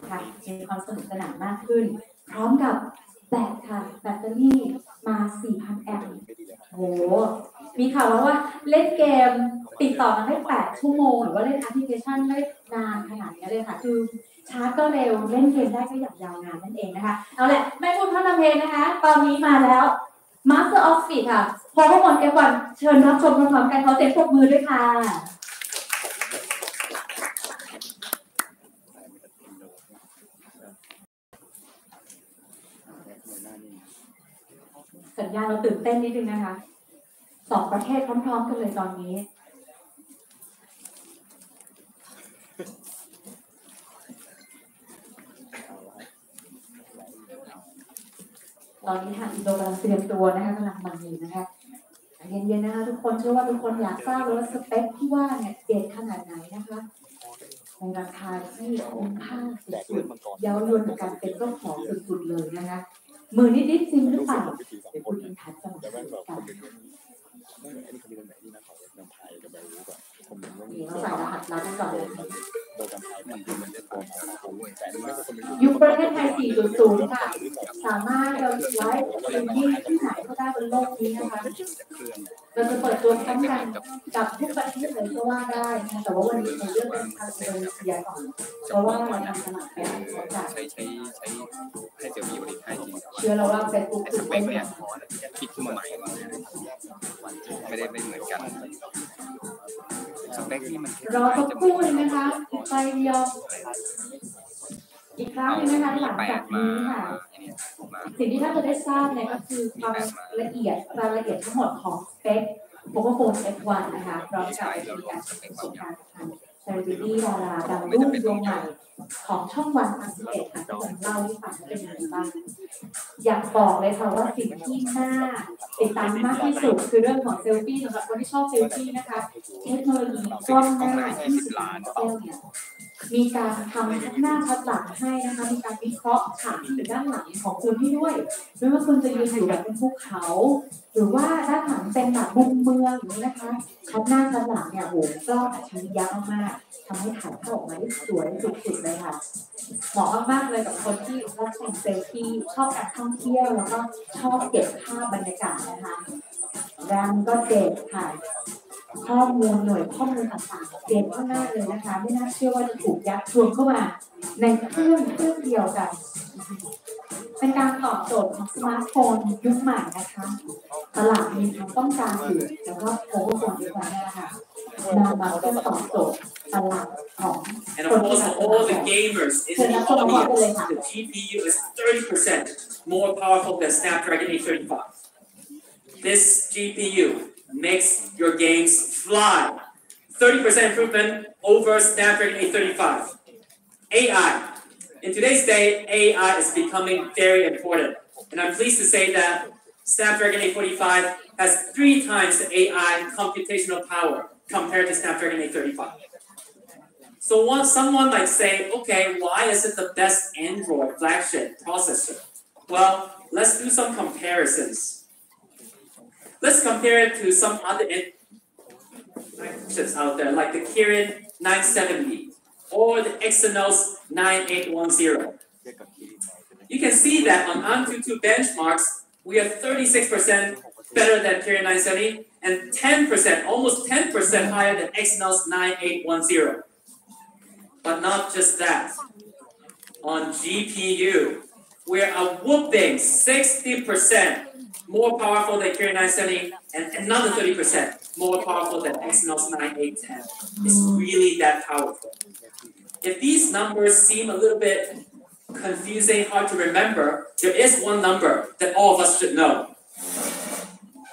ค่ะมีความสนุกสนานมากขึ้นพร้อมกับแบตค่ะแบตเตอรี่มา 4,000 แอมป์โหมีข่าวว่าเล่นเกมติดต่อกันได้8 ชั่วโมงหรือว่าเล่นแอปพลิเคชันได้นานขนาดนี้เลยค่ะคือชาร์จก็เร็วเล่นเกมได้ก็อย่างยาวนานนั่นเองนะคะเอาแหละไม่พูดพร่ำเพลงนะคะตอนนี้มาแล้ว Master of Speed ค่ะพอทุกคน F1 เชิญรับชมพร้อมๆกันขอเสียงปรบมือด้วยค่ะสัญญาเราตื่นเต้นนิดนึงนะคะ2 ประเทศพร้อมๆกันเลยตอนนี้ทางอินโดกำลังเตรียมตัวนะคะกำลังมันอยู่นะคะเย็นๆนะคะทุกคนเชื่อว่าทุกคนอยากทราบว่าสเปคที่ว่าเนี่ยเด็ดขนาดไหนนะคะในราคาที่คุ้มค่าสุดๆเย้ายวนกับการเป็นเจ้าของสุดๆเลยนะคะมือนิดๆจริงหรือเปล่าเดี๋ยวคุณอินทัศน์จะมาบอกกันนี่เราใส่รหัสลับก่อนเลยยุคประเทศไทย 4.0 ค่ะสามารถเราไลฟ์สตรีมมิ่งที่ไหนก็ได้บนโลกนี้นะคะเราจะเปิดตัวพร้อมกันกับทุกประเทศเลยก็ว่าได้นะแต่ว่าวันนี้เราเลือกเป็นทางอินโดนีเซียก่อนเพราะว่าเราทำตลาดแปลงเขาจะใช้ให้เจอมีบริการจริงเชื่อเราว่า Facebook สเปคเนี่ยคิดขึ้นมาใหม่ไม่ได้เหมือนกันสเปคที่มันรอสักครู่นึงนะคะไปเดียวอีกครั้งนึงนะคะหลังจากนี้ค่ะสิ่งที่ท่านจะได้ทราบเนี่ยก็คือความละเอียดรายละเอียดทั้งหมดของสเปค Pocophone F1 นะคะพร้อมกับมีการประสบการณ์ทางเซเลบริตี้ดาราดังรุ่งดวงใหม่ของช่องวัน31ค่ะที่ผมเล่าให้ฟังว่าเป็นยังไงบ้างอยากบอกเลยค่ะว่าสิ่งที่น่าติดตามมากที่สุดคือเรื่องของเซลฟี่สำหรับคนที่ชอบเซลฟี่นะคะเทคโนโลยีกล้องหน้า20 ล้านพิกเซลเนี่ยมีการทำชัดหน้าชัดหลังให้นะคะมีการวิเคราะห์ฉากที่อยู่ด้านหลังของคุณให้ด้วยไม่ว่าคุณจะยืนอยู่แบบเป็นภูเขาหรือว่าด้านหลังเป็นแบบมุมเมืองอย่างนี้นะคะชัดหน้าชัดหลังเนี่ยโอ้กล้องอัจฉริยะมากๆทำให้ถ่ายภาพออกมาได้สวยสุดๆเลยค่ะเหมาะมากๆเลยกับคนที่รักแต่งเซลฟี่ชอบการท่องเที่ยวแล้วก็ชอบเก็บภาพบรรยากาศนะคะแรมก็เด็ดค่ะข้อมูลหน่วยข้อมูลต่างๆเด็ดมากๆเลยนะคะไม่น่าเชื่อว่าจะถูกยัดรวมเข้ามาในเครื่องเดียวกันเป็นการตอบโจทย์ของสมาร์ทโฟนยุคใหม่นะคะตลาดมีความต้องการอยู่แล้วก็โค้ชของดีกว่านะคะนำมาเป็นตอบโจทย์ตลาดของคนที่ทำ all the gamers in the audience, the GPU is 30% more powerful than Snapdragon 835. This GPU makes your games fly. 30% improvement over Snapdragon 835. AI. In today's day, AI is becoming very important. And I'm pleased to say that Snapdragon 845 has 3 times the AI computational power compared to Snapdragon 835. So someone might say, okay, why is it the best Android flagship processor? Well, let's do some comparisons. Let's compare it to some other chips out there, like the Kirin 970 or the Exynos 9810. You can see that on Antutu benchmarks, we are 36% better than Kirin 970 and 10%, almost 10% higher than Exynos 9810. But not just that. On GPU, we're a whooping 60% more powerful than Kirin 970 and another 30% more powerful than Exynos 9810. It's really that powerful. If these numbers seem a little bit confusing, hard to remember, there is one number that all of us should know.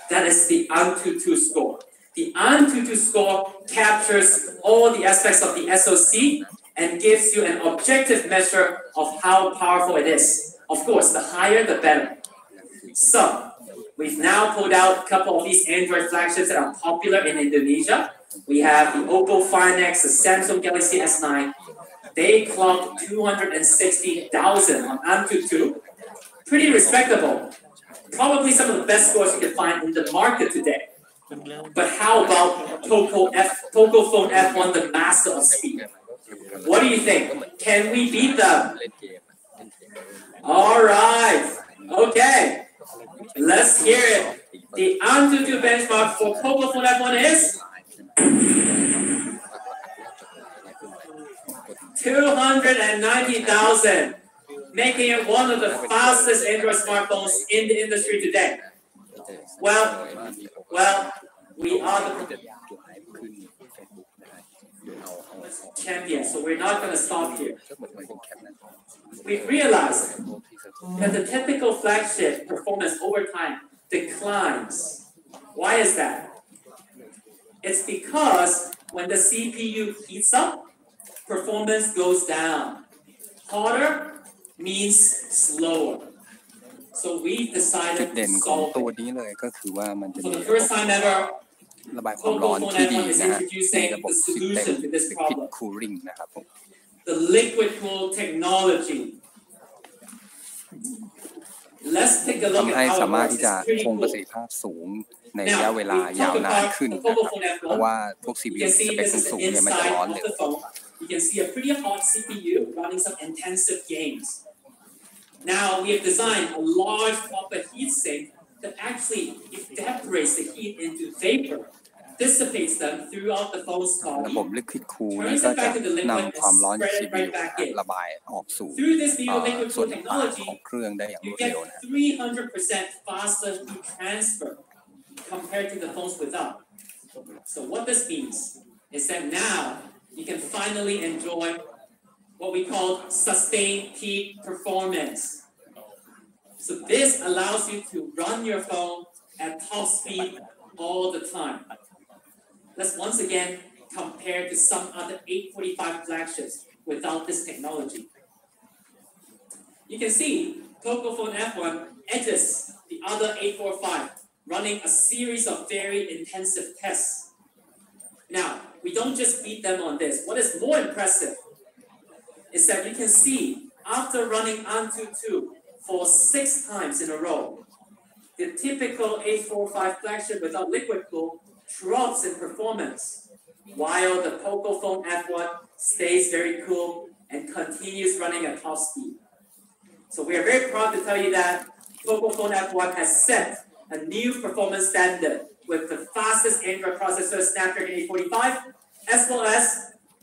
That is the Antutu Score. The Antutu Score captures all the aspects of the SoC and gives you an objective measure of how powerful it is. Of course, the higher, the better. So, we've now pulled out a couple of these Android flagships that are popular in Indonesia. We have the Oppo Find X, the Samsung Galaxy S9. They clocked 260,000 on Antutu. Pretty respectable. Probably some of the best scores you can find in the market today. But how about Pocophone F1, the master of speed? What do you think? Can we beat them? All right. Okay. Let's hear it. The Antutu benchmark for Pocophone F1 is 290,000, making it one of the fastest Android smartphones in the industry today. Well, we are the champions, so we're not going to stop here. We realized that the typical flagship performance over time declines. Why is that? It's because when the CPU heats up, performance goes down. Hotter means slower. So we จุด decided เด่ to นของ solve ตัว it. นี้เลยก็คือว่ามันจะ For มี the first time ever, ระบายความร้อน Pocophone ที่ดี F1 is นะฮะใน introducing ระบบ the ซิสเต็ม solution to this Liquid problem. Cooling นะครับผม The liquid cool technology. Let's take a look ทำ at ให้ how สา it มารถ works. ที่ It's จะ pretty คงประสิท cool. ธิภาพสูงในระยะ Now, เวลา we ยาว talk นาน about ขึ้น the นะครับ Pocophone เพราะ F1. ว่าพวก You CPU can ส see เปค this is สู the งๆเนี่ยมันจะ inside ร้อน of เร็ว the phone. You can see a pretty hot CPU running some intensive games. Now we have designed a large copper heatsink that actually evaporates the heat into vapor, dissipates them throughout the phone's ระ body, บบ Liquid Cool นี่ turns ก็ it จะ back to the liquid นำ and ความร้อนจาก spread it CPU right back in. ระบายออกสู่ Through this new liquid ส่ว cool นต่างๆ technology, ของเครื่องได้อย่างร you วดเร็ว get นะ 300% faster heat transfer compared to the phones without. So what this means is that now you can finally enjoy what we call sustained peak performance. So this allows you to run your phone at top speed all the time. Let's once again compare to some other 845 flagships without this technology. You can see Pocophone F1 edges the other 845, running a series of very intensive tests. Now, we don't just beat them on this. What is more impressive is that you can see after running Antutu for 6 times in a row, the typical 845 flagship without liquid cool drops in performance, while the Pocophone F1 stays very cool and continues running at top speed. So we are very proud to tell you that Pocophone F1 has set a new performance standard with the fastest Android processor Snapdragon 845, as well as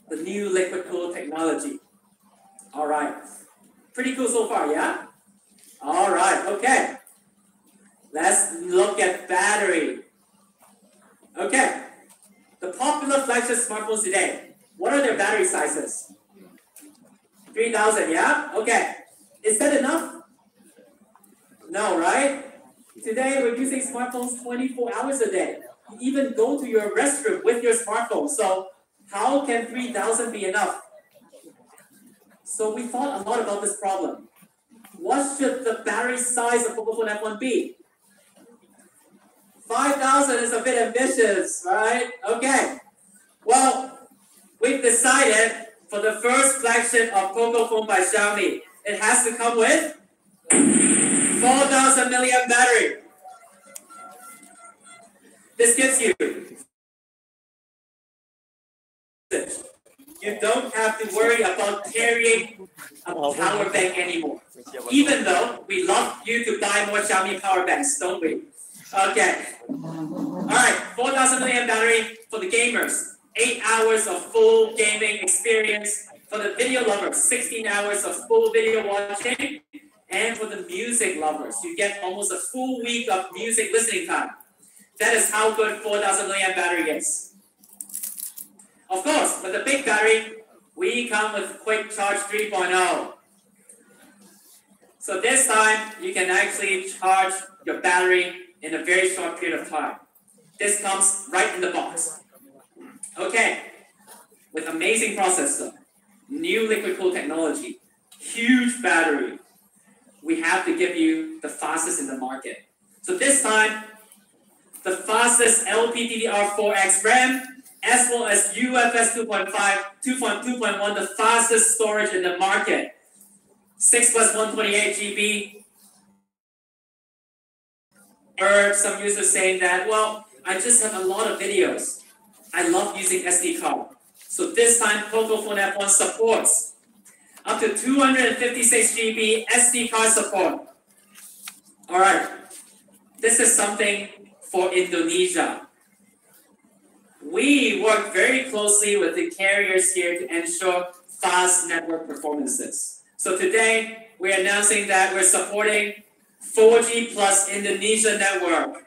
the new liquid cool technology. All right, pretty cool so far, yeah? All right, okay. Let's look at battery. Okay, the popular flagship smartphones today, what are their battery sizes? 3,000, yeah? Okay, is that enough? No, right? Today we're using smartphones 24 hours a day. You even go to your restroom with your smartphone. So how can 3,000 be enough? So we thought a lot about this problem. What should the battery size of Pocophone F1 be? 5,000 is a bit ambitious, right? Okay. Well, we've decided for the first flagship of Pocophone by Xiaomi, it has to come with 4,000 milliamp battery. This gives you. You don't have to worry about carrying a power bank anymore. Even though we love you to buy more Xiaomi power banks, don't we? Okay. All right, 4,000 milliamp battery for the gamers. 8 hours of full gaming experience. For the video lovers, 16 hours of full video watching. And for the music lovers, you get almost a full week of music listening time. That is how good 4,000 milliamp battery is. Of course, with the big battery, we come with Quick Charge 3.0. So this time, you can actually charge your battery in a very short period of time. This comes right in the box. Okay, with amazing processor, new liquid cool technology, huge battery, we have to give you the fastest in the market. So this time, the fastest LPDDR4X RAM, as well as UFS 2.1, the fastest storage in the market. 6 plus 128 GB. Heard some users saying that, well, I just have a lot of videos. I love using SD card. So this time, Pocophone F1 supports up to 256 GB SD card support. All right, this is something for Indonesia. We work very closely with the carriers here to ensure fast network performances. So today, we're announcing that we're supporting 4G plus Indonesia network.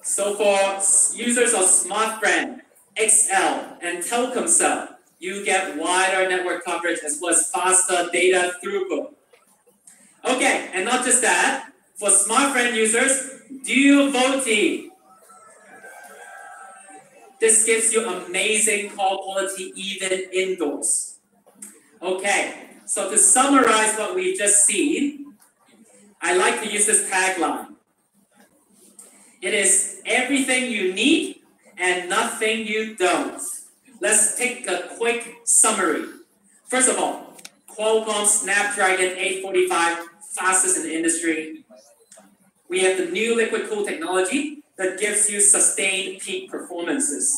So for users of Smartfriend, XL, and Telkomsel, you get wider network coverage as well as faster data throughput. Okay, and not just that, for Smartfriend users, dual VoLTE. This gives you amazing call quality even indoors. Okay, so to summarize what we've just seen, I like to use this tagline. It is everything you need and nothing you don't. Let's take a quick summary. First of all, Qualcomm Snapdragon 845, fastest in the industry. We have the new liquid cool technology that gives you sustained peak performances.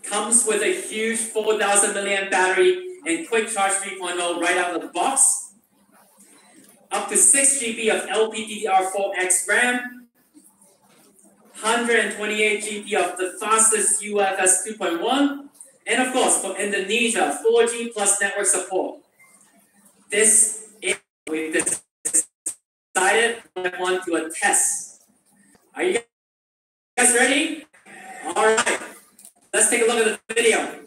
Comes with a huge 4,000 milliamp battery and quick charge 3.0 right out of the box. Up to 6 GB of LPDDR4X RAM. 128 GB of the fastest UFS 2.1. And of course, for Indonesia, 4G plus network support. This is we've decided to do a test. Are you guys ready? All right. Let's take a look at the video.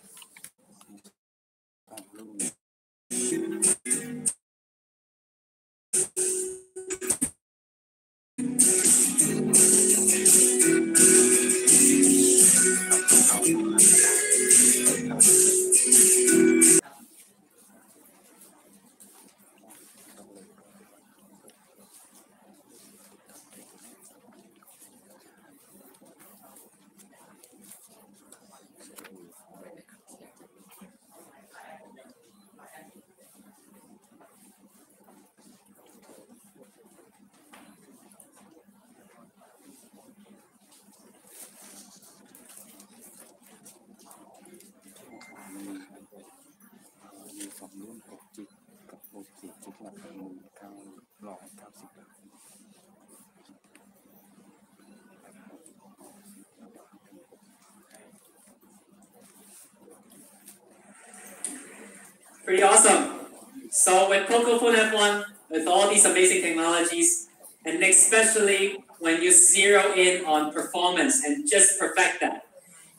Pretty awesome. So with Pocophone F1, with all these amazing technologies, and especially when you zero in on performance and just perfect that,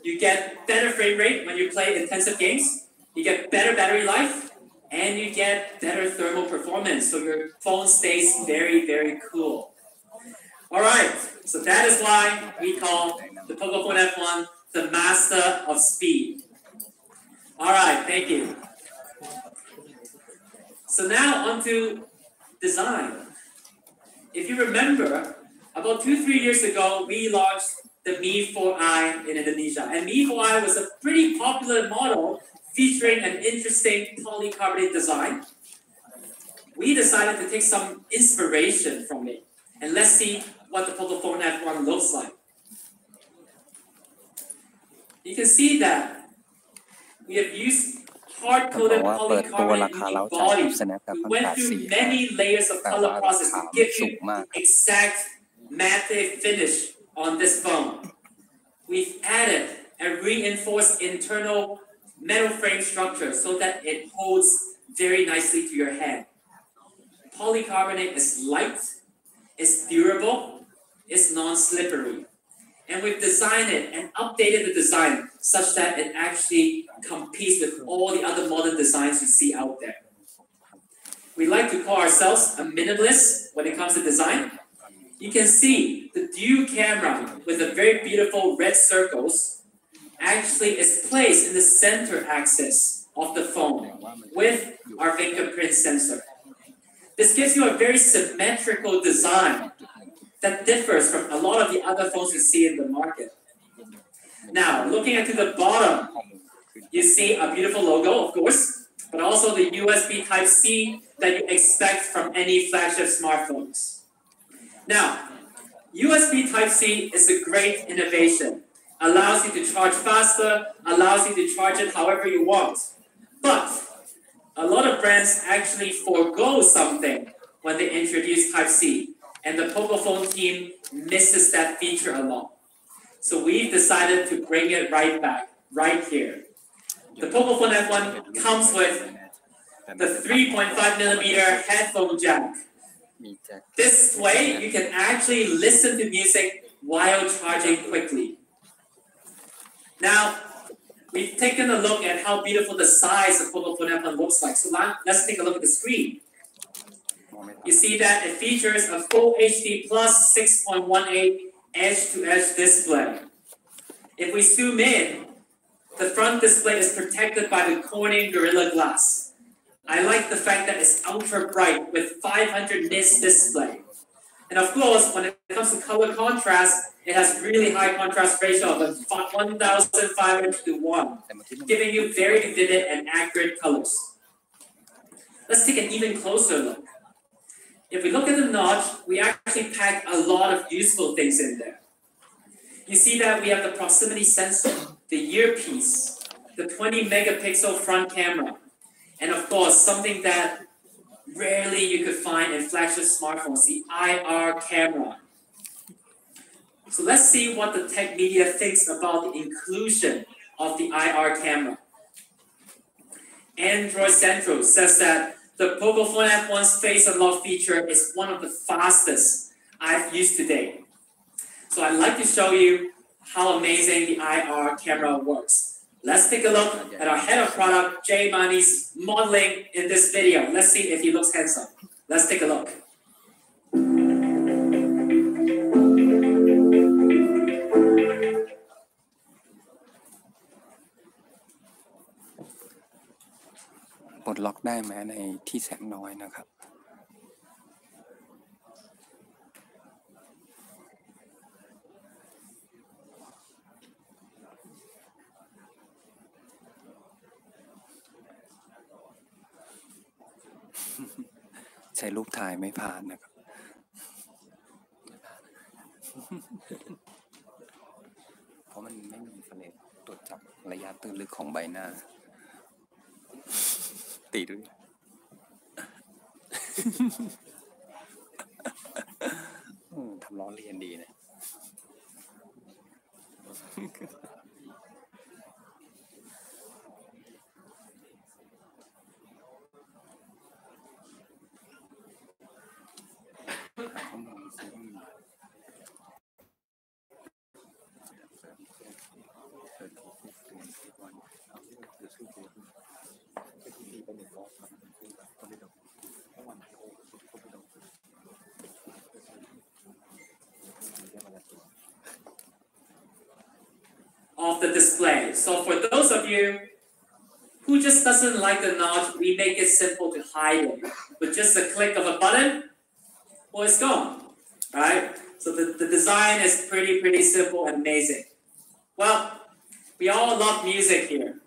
you get better frame rate when you play intensive games, you get better battery life, and you get better thermal performance, so your phone stays very, very cool. All right, so that is why we call the Pocophone F1 the master of speed. All right, thank you. So now on to design. If you remember, about 2-3 years ago, we launched the Mi 4i in Indonesia. And Mi 4i was a pretty popular model featuring an interesting polycarbonate design. We decided to take some inspiration from it. And let's see what the Pocophone F1 looks like. You can see that we have used hard-coded polycarbonate bodies. We went through many layers of color process to give you the exact matte finish on this phone. We've added a reinforced internal metal frame structure so that it holds very nicely to your hand. Polycarbonate is light, it's durable, it's non-slippery. And we've designed it and updated the design such that it actually competes with all the other modern designs you see out there. We like to call ourselves a minimalist when it comes to design. You can see the dual camera with the very beautiful red circles actually is placed in the center axis of the phone with our fingerprint sensor. This gives you a very symmetrical design that differs from a lot of the other phones you see in the market. Now, looking at the bottom, you see a beautiful logo, of course, but also the USB Type-C that you expect from any flagship smartphones. Now, USB Type-C is a great innovation allows you to charge faster, allows you to charge it however you want. But a lot of brands actually forego something when they introduce Type-C, and the Pocophone team misses that feature a lot. So we've decided to bring it right back, right here. The Pocophone F1 comes with the 3.5mm headphone jack. This way, you can actually listen to music while charging quickly. Now, we've taken a look at how beautiful the size of Pocophone F1 looks like. So let's take a look at the screen. You see that it features a full HD plus 6.18 edge-to-edge display. If we zoom in, the front display is protected by the Corning Gorilla Glass. I like the fact that it's ultra bright with 500 nits display. And of course, when it comes to color contrast, it has really high contrast ratio of 1,500 to 1, giving you very vivid and accurate colors. Let's take an even closer look. If we look at the notch, we actually pack a lot of useful things in there. You see that we have the proximity sensor, the earpiece, the 20 megapixel front camera, and of course, something that rarely you could find in flagship smartphones, the IR camera. So let's see what the tech media thinks about the inclusion of the IR camera. Android Central says that the Pocophone F1's Face Unlock feature is one of the fastest I've used to date. So I'd like to show you how amazing the IR camera works. Let's take a look at our head of product, Jay Mani's modeling in this video. Let's see if he looks handsome. Let's take a look. ปลดล็อกได้แม้ในที่แสงน้อยนะครับใช้รูปถ่ายไม่ผ่านนะครับเพราะมันไม่มีเฟลชตรวจจับระยะตื้นลึกของใบหน้าตีด้วยทำล้อเลียนดีนะof the display. So for those of you who just doesn't like the notch, we make it simple to hide it. With just a click of a button, well, it's gone, right? So the design is pretty simple and amazing. Well, we all love music here.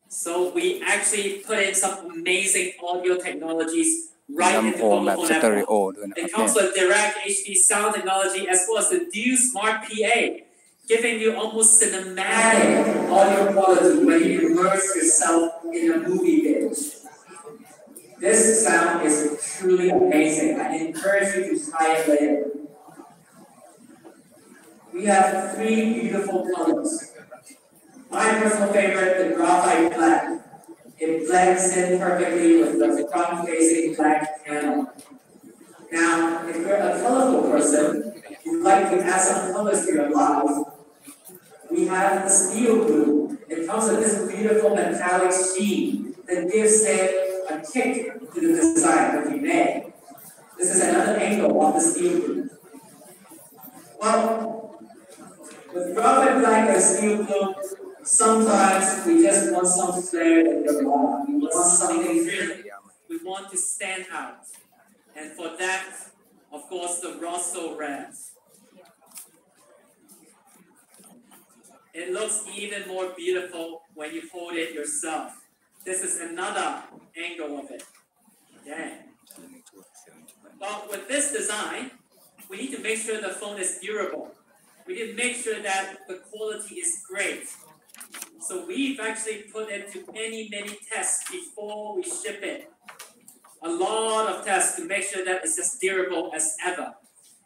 So we actually put in some amazing audio technologies right in the Pocophone F1. It comes with direct HD sound technology as well as the Duo Smart PA, giving you almost cinematic audio quality when you immerse yourself in a movie binge. This sound is truly amazing. I encourage you to try it later. We have 3 beautiful colors. My personal favorite, the graphite black. It blends in perfectly with the front-facing black panel. Now, if you're a colorful person, you'd like to add some colors to your life, we have the steel blue. It comes with this beautiful metallic sheen that gives it a kick to the design that we made. This is another angle of the steel blue. Well, with graphite black and steel blue, sometimes we just want some flair in the wall. We want something really. We want to stand out. And for that, of course, the Rosso red. It looks even more beautiful when you hold it yourself. This is another angle of it. Yeah. Well, with this design, we need to make sure the phone is durable. We need to make sure that the quality is great. So we've actually put into many tests before we ship it. A lot of tests to make sure that it's as durable as ever.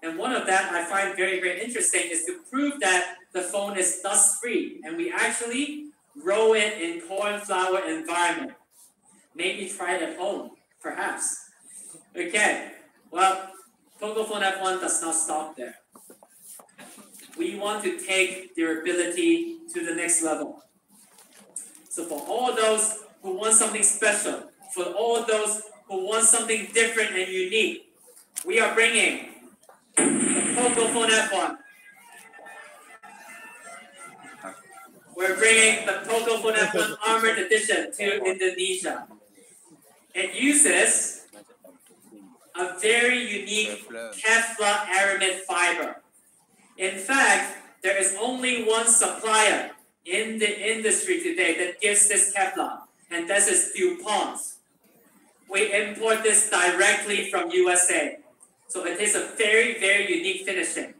And one of that I find very interesting is to prove that the phone is dust-free. And we actually grow it in corn flour environment. Maybe try it at home, perhaps. Okay, well, Pocophone F1 does not stop there. We want to take durability to the next level. So for all those who want something special, for all those who want something different and unique, we are bringing the Pocophone F1. We're bringing the Pocophone F1 Armored Edition to Indonesia. It uses a very unique Kevlar aramid fiber. In fact, there is only one supplier in the industry today that gives this Kevlar, and that is DuPont. We import this directly from USA. So it is a very unique finishing.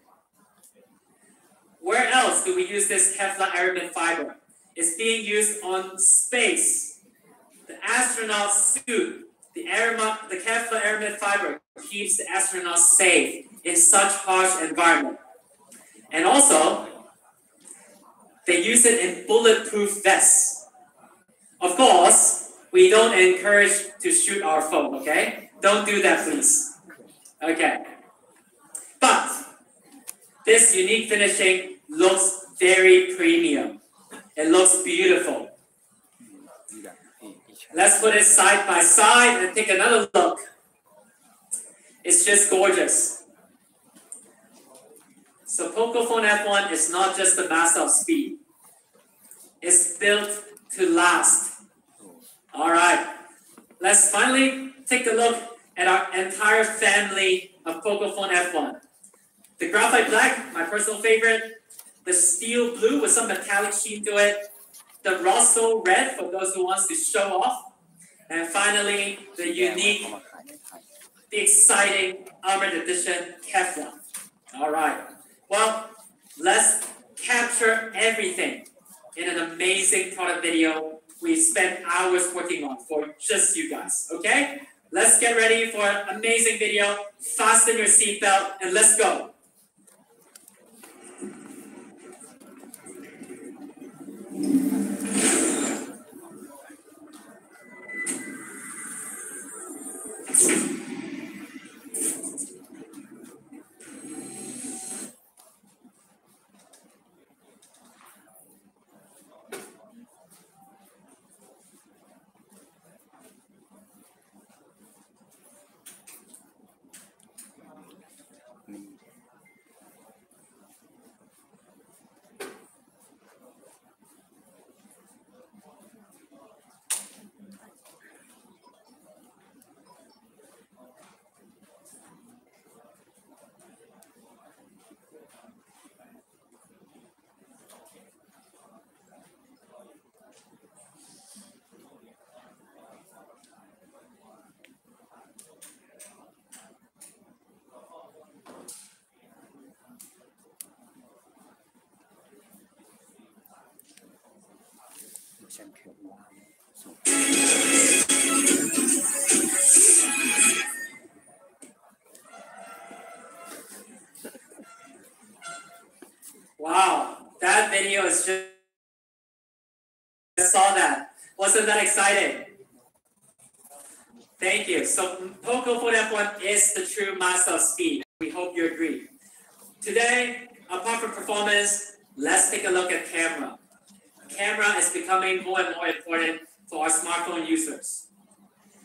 Where else do we use this Kevlar aramid fiber? It's being used on space. The astronaut suit, the Kevlar aramid fiber keeps the astronauts safe in such harsh environment. And also, they use it in bulletproof vests. Of course, we don't encourage to shoot our phone, okay? Don't do that, please. Okay. But this unique finishing looks very premium. It looks beautiful. Let's put it side by side and take another look. It's just gorgeous. So Pocophone F1 is not just a master of speed. It's built to last. All right. Let's finally take a look at our entire family of Pocophone F1. The graphite black, my personal favorite. The steel blue with some metallic sheen to it. The Rosso red for those who wants to show off. And finally, the unique, the exciting Armored Edition Kevlar. All right. Well, let's capture everything in an amazing product video we spent hours working on for just you guys, okay? Let's get ready for an amazing video. Fasten your seatbelt and let's go. Wow, that video is just saw that. Wasn't that exciting? Thank you. So Pocophone F1 is the true master of speed. We hope you agree. Today, apart from performance, let's take a look at camera. Camera is becoming more and more important for our smartphone users.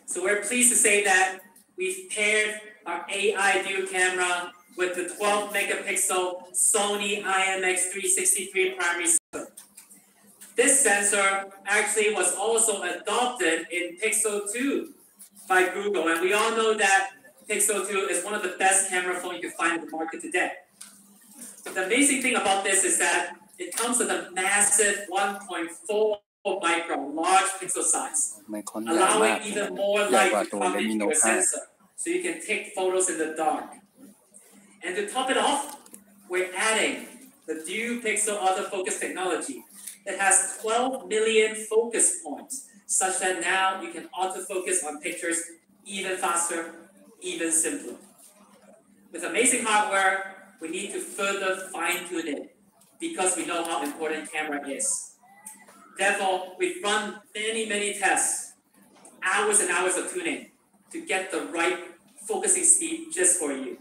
So we're pleased to say that we've paired our AI dual camera with the 12 megapixel Sony IMX363 primary sensor. This sensor actually was also adopted in Pixel 2 by Google, and we all know that Pixel 2 is one of the best camera phones you can find in the market today. The amazing thing about this is that it comes with a massive 1.4 micron large pixel size, allowing even more light to come into your sensor, so you can take photos in the dark. And to top it off, we're adding the dual pixel autofocus technology. It has 12 million focus points, such that now you can autofocus on pictures even faster, even simpler. With amazing hardware, we need to further fine-tune it because we know how important camera is. Therefore, we've run many tests, hours and hours of tuning to get the right focusing speed just for you.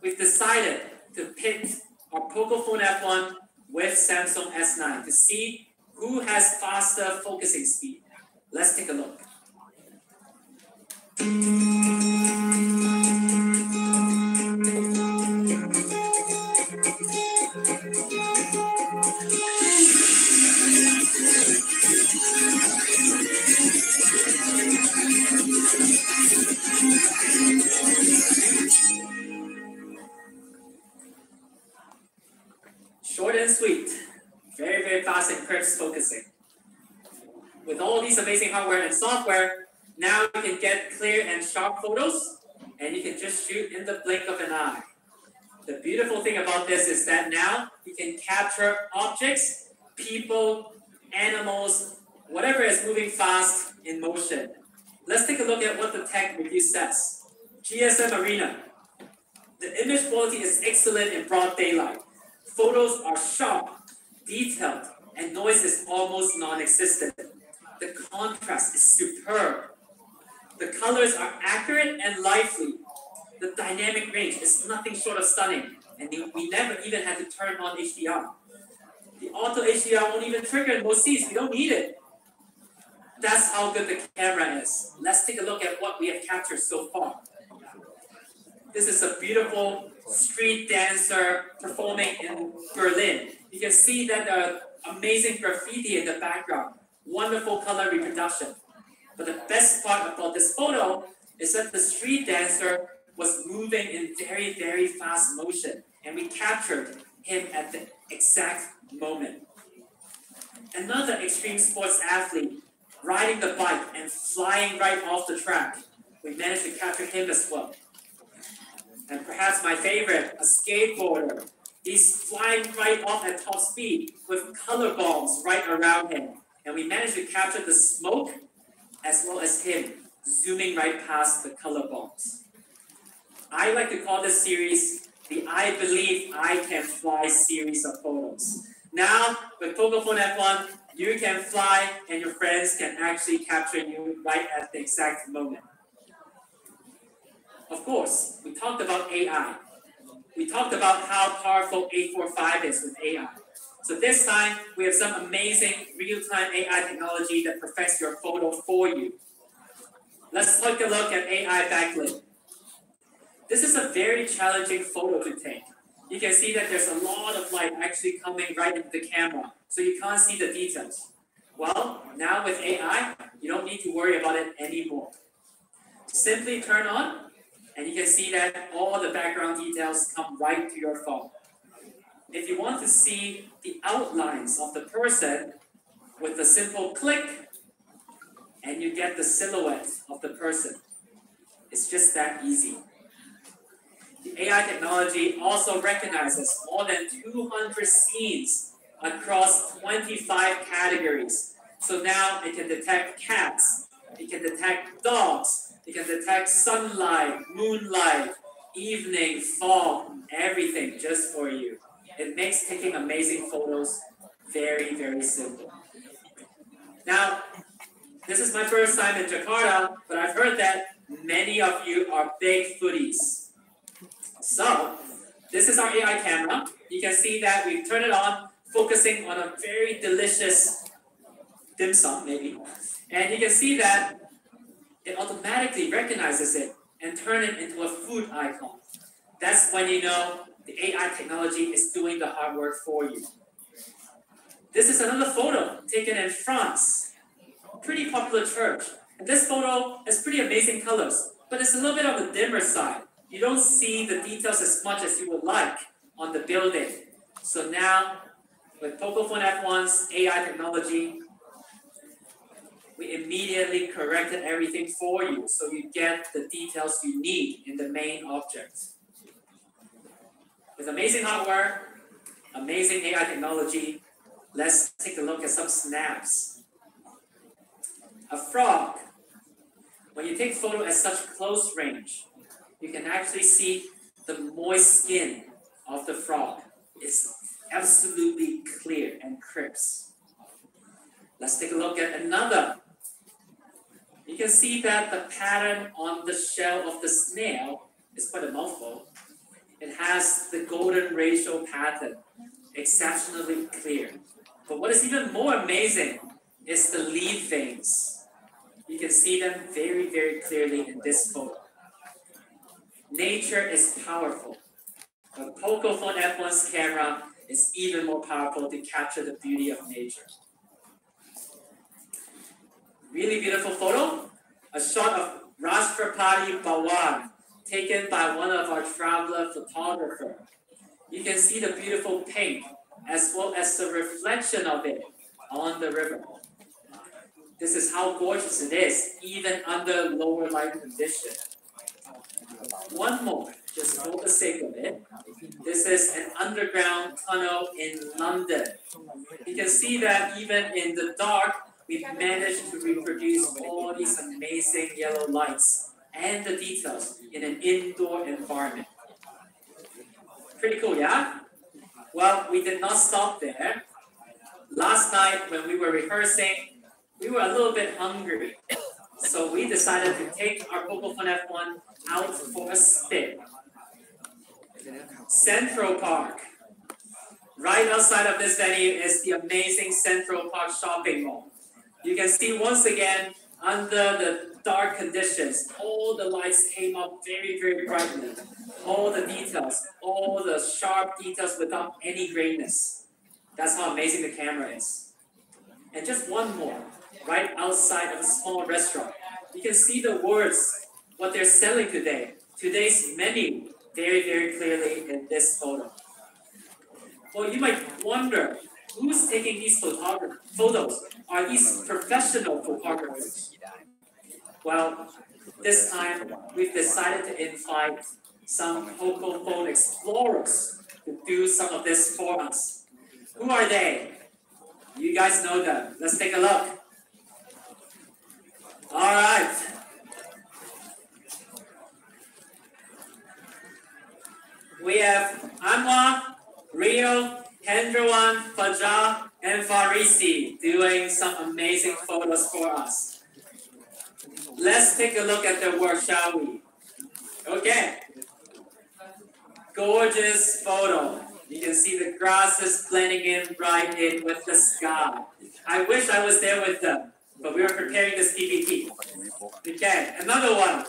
We've decided to pit our Pocophone F1 with Samsung S9 to see who has faster focusing speed. Let's take a look. Short and sweet, very fast and crisp focusing. With all these amazing hardware and software, now you can get clear and sharp photos, and you can just shoot in the blink of an eye. The beautiful thing about this is that now you can capture objects, people, animals, whatever is moving fast in motion. Let's take a look at what the tech review says. GSM Arena. The image quality is excellent in broad daylight. Photos are sharp, detailed, and noise is almost non-existent. The contrast is superb. The colors are accurate and lively. The dynamic range is nothing short of stunning, and we never even had to turn on HDR. The auto HDR won't even trigger in most scenes. We don't need it. That's how good the camera is. Let's take a look at what we have captured so far. This is a beautiful street dancer performing in Berlin. You can see that there are amazing graffiti in the background. Wonderful color reproduction. But the best part about this photo is that the street dancer was moving in very fast motion, and we captured him at the exact moment. Another extreme sports athlete riding the bike and flying right off the track. We managed to capture him as well. And perhaps my favorite, a skateboarder. He's flying right off at top speed with color bombs right around him. And we managed to capture the smoke as well as him zooming right past the color bombs. I like to call this series the I Believe I Can Fly series of photos. Now, with Pocophone F1, you can fly and your friends can actually capture you right at the exact moment. Of course, we talked about AI. We talked about how powerful 845 is with AI. So this time, we have some amazing real-time AI technology that perfects your photo for you. Let's take a look at AI backlit. This is a very challenging photo to take. You can see that there's a lot of light actually coming right into the camera, so you can't see the details. Well, now with AI, you don't need to worry about it anymore. Simply turn on, and you can see that all the background details come right to your phone. If you want to see the outlines of the person, with a simple click, and you get the silhouette of the person. It's just that easy. The AI technology also recognizes more than 200 scenes across 25 categories. So now it can detect cats, it can detect dogs, it can detect sunlight, moonlight, evening, fog, everything just for you. It makes taking amazing photos very simple. Now, this is my first time in Jakarta, but I've heard that many of you are big foodies. So, this is our AI camera. You can see that we've turned it on, focusing on a very delicious dim sum, maybe. And you can see that it automatically recognizes it and turns it into a food icon. That's when you know the AI technology is doing the hard work for you. This is another photo taken in France. Pretty popular church. And this photo has pretty amazing colors, but it's a little bit on the dimmer side. You don't see the details as much as you would like on the building. So now, with Pocophone F1's AI technology, we immediately corrected everything for you, so you get the details you need in the main object. With amazing hardware, Amazing AI technology. Let's take a look at some snaps. A frog. When you take photo at such close range, you can actually see the moist skin of the frog. It's absolutely clear and crisp. Let's take a look at another. You can see that the pattern on the shell of the snail is quite a mouthful. It has the golden ratio pattern, exceptionally clear. But what is even more amazing is the leaf veins. You can see them very, very clearly in this photo. Nature is powerful, but Pocophone F1's camera is even more powerful to capture the beauty of nature. Really beautiful photo. A shot of Rashtrapati Bhawan taken by one of our traveler photographers. You can see the beautiful pink as well as the reflection of it on the river. This is how gorgeous it is, even under lower light conditions. One more, just for the sake of it. This is an underground tunnel in London. You can see that even in the dark, we've managed to reproduce all these amazing yellow lights and the details in an indoor environment. Pretty cool, yeah? Well, we did not stop there. Last night when we were rehearsing, we were a little bit hungry. So we decided to take our Pocophone F1 out for a spin. Central Park. Right outside of this venue is the amazing Central Park shopping mall. You can see once again, under the dark conditions, all the lights came up very, very brightly. All the details, all the sharp details without any grayness. That's how amazing the camera is. And just one more, right outside of a small restaurant. You can see the words, what they're selling today. Today's menu, very, very clearly in this photo. Well, you might wonder, who's taking these photos? Are these professional photographers? Well, this time we've decided to invite some Pocophone explorers to do some of this for us. Who are they? You guys know them. Let's take a look. All right. We have Anwar, Rio, Hendrawan, Fajar, and Farisi doing some amazing photos for us. Let's take a look at their work, shall we? Okay. Gorgeous photo. You can see the grasses blending in right in with the sky. I wish I was there with them, but we were preparing this PPT. Okay, another one.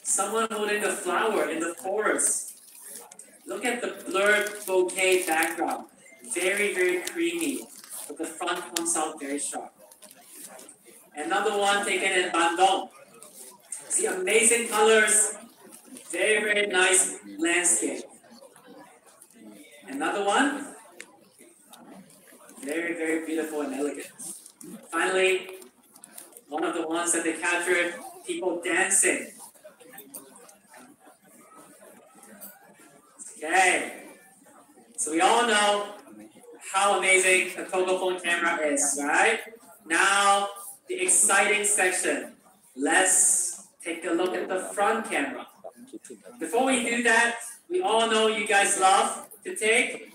Someone holding a flower in the forest. Look at the blurred bouquet background. Very, very creamy, but the front comes out very sharp. Another one taken in Bandung. See amazing colors. Very, very nice landscape. Another one. Very, very beautiful and elegant. Finally, one of the ones that they captured, people dancing. Okay. So we all know how amazing the Pocophone camera is, right? Now, the exciting section. Let's take a look at the front camera. Before we do that, we all know you guys love to take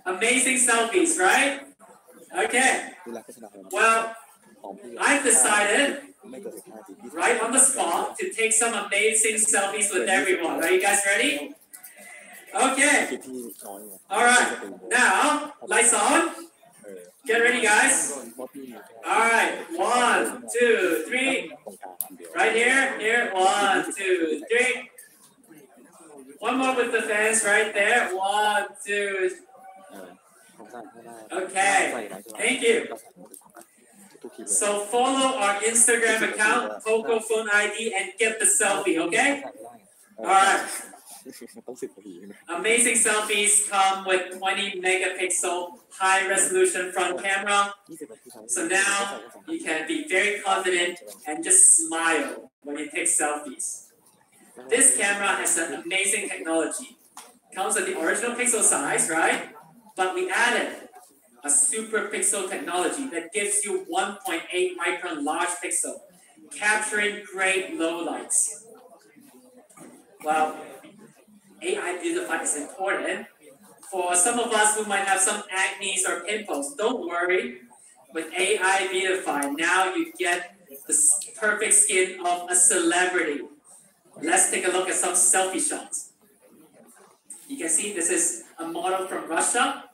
amazing selfies, right? Okay. Well, I've decided right on the spot to take some amazing selfies with everyone. Are you guys ready? Okay. All right. Now, lights on. Get ready, guys. All right. 1, 2, 3. Right here. Here. 1, 2, 3. One more with the fans right there. 1, 2. Okay. Thank you. So follow our Instagram account, Pocophone ID, and get the selfie, okay? All right. Amazing selfies come with 20 megapixel high resolution front camera. So now you can be very confident and just smile when you take selfies. This camera has an amazing technology. Comes with the original pixel size, right? but we added a super pixel technology that gives you 1.8 micron large pixel, capturing great low lights. Well, AI beautify is important. For some of us who might have some acne or pimples, don't worry. With AI beautify, now you get the perfect skin of a celebrity. Let's take a look at some selfie shots. You can see this is a model from Russia.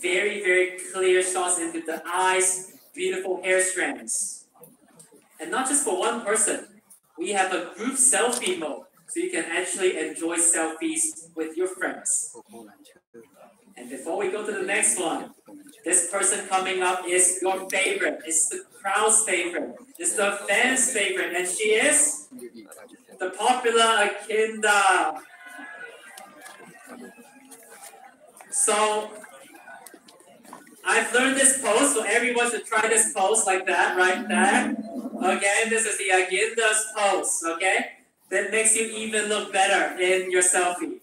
Very, very clear shots into the eyes, beautiful hair strands. And not just for one person. We have a group selfie mode, so you can actually enjoy selfies with your friends. And before we go to the next one, this person coming up is your favorite. It's the crowd's favorite. It's the fans' favorite. And she is the popular Akinda. So I've learned this pose, so everyone should try this pose like that, right there. Okay, this is the Akinda's pose, okay? That makes you even look better in your selfie.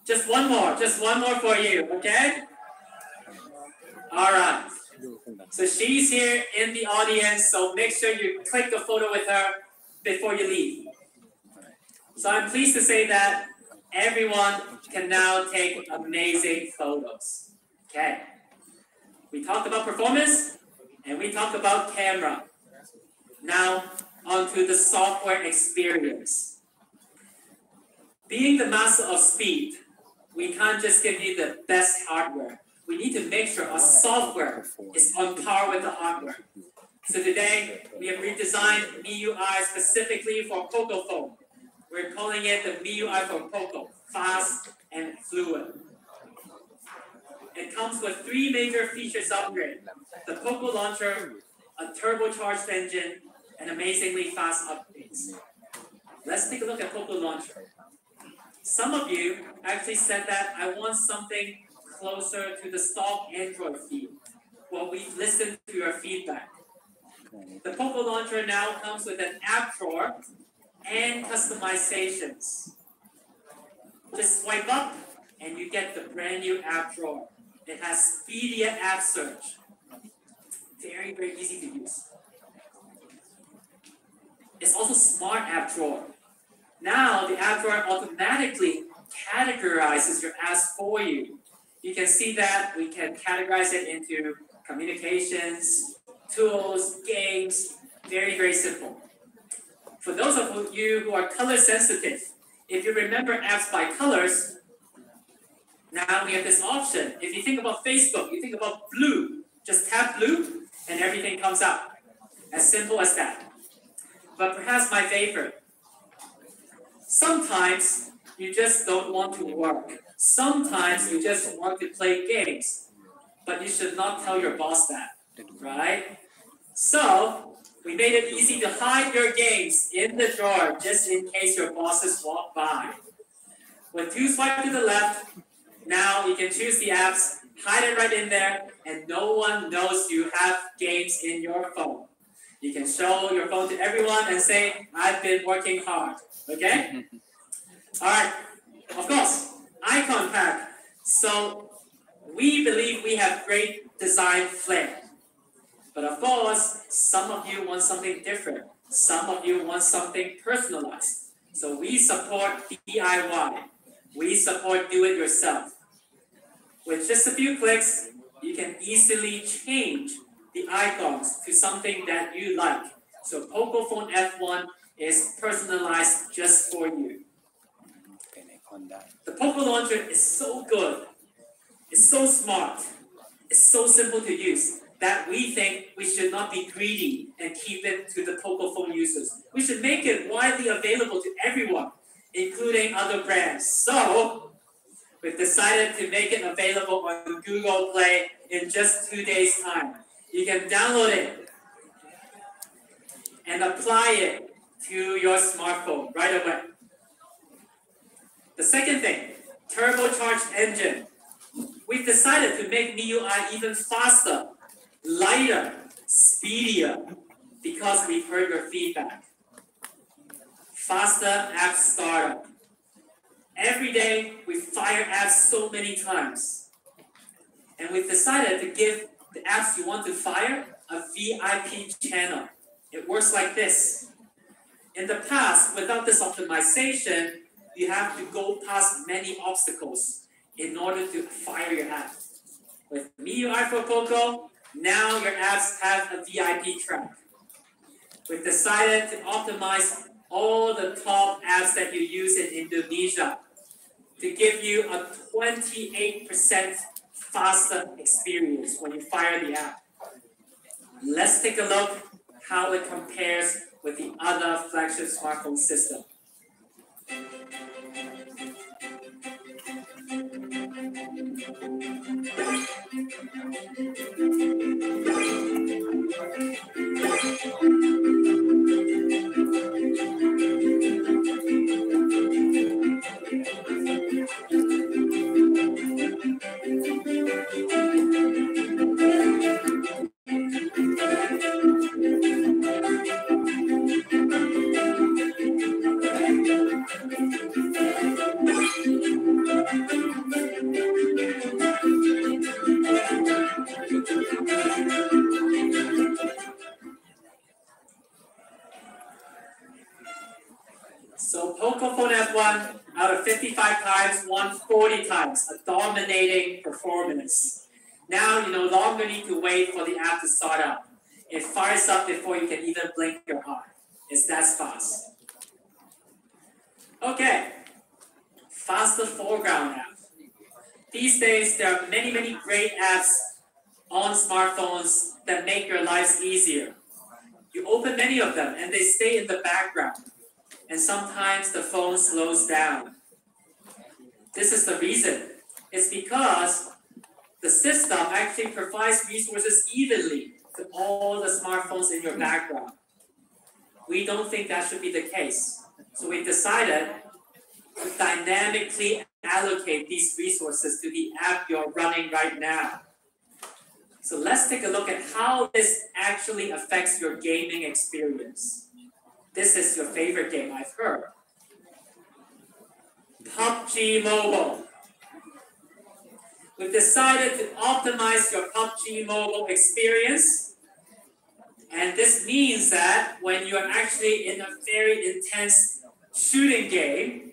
Just one more for you, okay? All right. So she's here in the audience, so make sure you click a photo with her before you leave. So I'm pleased to say that everyone can now take amazing photos. Okay. We talked about performance and we talked about camera. Now onto the software experience. Being the master of speed, we can't just give you the best hardware. We need to make sure our software is on par with the hardware. So today, we have redesigned MIUI specifically for Pocophone. We're calling it the MIUI for Poco, fast and fluid. It comes with 3 major features upgrade. The Poco launcher, a turbocharged engine, and amazingly fast updates. Let's take a look at Poco launcher. Some of you actually said that I want something closer to the stock Android feed. Well, we've listened to your feedback. The Poco launcher now comes with an app drawer and customizations. Just swipe up and you get the brand new app drawer. It has speedy app search. Very, very easy to use. It's also smart app drawer. Now the app drawer automatically categorizes your apps for you. You can see that we can categorize it into communications, tools, games, very, very simple. For those of you who are color sensitive, if you remember apps by colors, now we have this option. If you think about Facebook, you think about blue. Just tap blue and everything comes out. As simple as that. But perhaps my favorite. Sometimes you just don't want to work. Sometimes you just want to play games. But you should not tell your boss that, right? So we made it easy to hide your games in the drawer just in case your bosses walk by. With 2 swipes to the left, now you can choose the apps, hide it right in there, and no one knows you have games in your phone. You can show your phone to everyone and say, I've been working hard, okay? All right, of course, icon pack. So we believe we have great design flair. But of course, some of you want something different. Some of you want something personalized. So we support DIY. We support do-it-yourself. With just a few clicks, you can easily change the icons to something that you like. So Pocophone F1 is personalized just for you. The Poco launcher is so good. It's so smart. It's so simple to use that we think we should not be greedy and keep it to the Pocophone users. We should make it widely available to everyone, including other brands. So we've decided to make it available on Google Play in just 2 days' time. You can download it and apply it to your smartphone right away. The second thing, turbocharged engine. We've decided to make MIUI even faster, lighter, speedier, because we've heard your feedback. Faster app startup. Every day we fire apps so many times. And we've decided to give the apps you want to fire a VIP channel. It works like this. In the past, without this optimization, you have to go past many obstacles in order to fire your app. With MIUI for Poco, now your apps have a VIP track. We've decided to optimize all the top apps that you use in Indonesia to give you a 28% faster experience when you fire the app. Let's take a look how it compares with the other flagship smartphone system. So Pocophone F1 out of 55 times won 40 times, a dominating performance. Now you no longer need to wait for the app to start up. It fires up before you can even blink your eye. It's that fast. Okay, faster foreground app. These days there are many great apps on smartphones that make your lives easier. You open many of them and they stay in the background. And sometimes the phone slows down. This is the reason. It's because the system actually provides resources evenly to all the smartphones in your background. We don't think that should be the case. So we decided to dynamically allocate these resources to the app you're running right now. So let's take a look at how this actually affects your gaming experience. This is your favorite game, I've heard. PUBG Mobile. We've decided to optimize your PUBG Mobile experience. And this means that when you're actually in a very intense shooting game,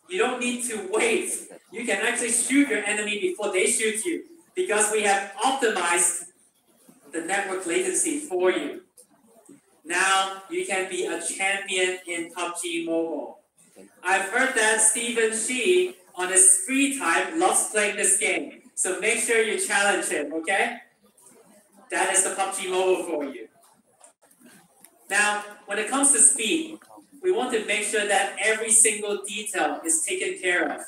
you don't need to wait. You can actually shoot your enemy before they shoot you because we have optimized the network latency for you. Now you can be a champion in PUBG Mobile. I've heard that Stephen Shi on his free time loves playing this game. So make sure you challenge him, okay? That is the PUBG Mobile for you. Now, when it comes to speed, we want to make sure that every single detail is taken care of.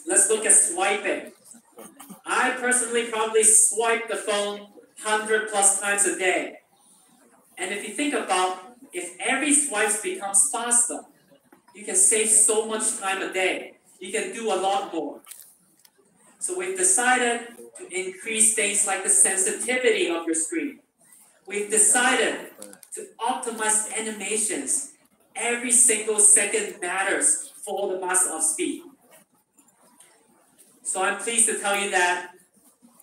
Let's look at swiping. I personally probably swipe the phone 100+ times a day. And if you think about, if every swipe becomes faster, you can save so much time a day. You can do a lot more. So we've decided to increase things like the sensitivity of your screen. We've decided to optimize animations. Every single second matters for the master of speed. So I'm pleased to tell you that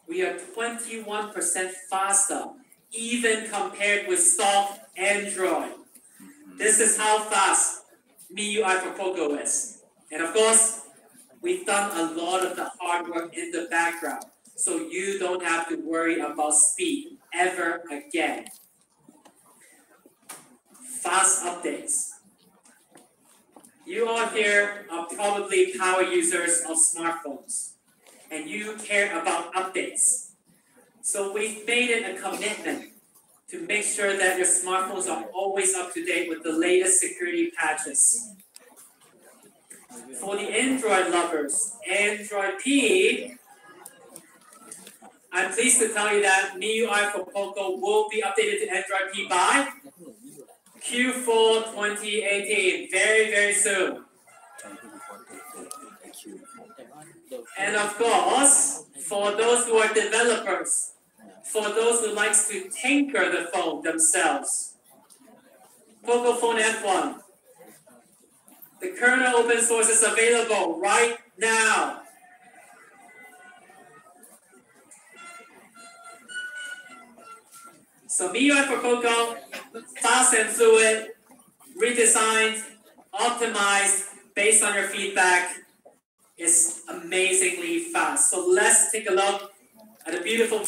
we are 21% faster even compared with stock Android. This is how fast MIUI for Poco is. And of course, we've done a lot of the hard work in the background, so you don't have to worry about speed ever again. Fast updates. You all here are probably power users of smartphones, and you care about updates. So we've made it a commitment to make sure that your smartphones are always up to date with the latest security patches. For the Android lovers, Android P, I'm pleased to tell you that MIUI for Poco will be updated to Android P by Q4 2018, very soon. And of course, for those who are developers, for those who likes to tinker the phone themselves, Pocophone F1, the kernel open source is available right now. So MIUI for Poco, fast and fluid, redesigned, optimized based on your feedback, is amazingly fast. So let's take a look at a beautiful.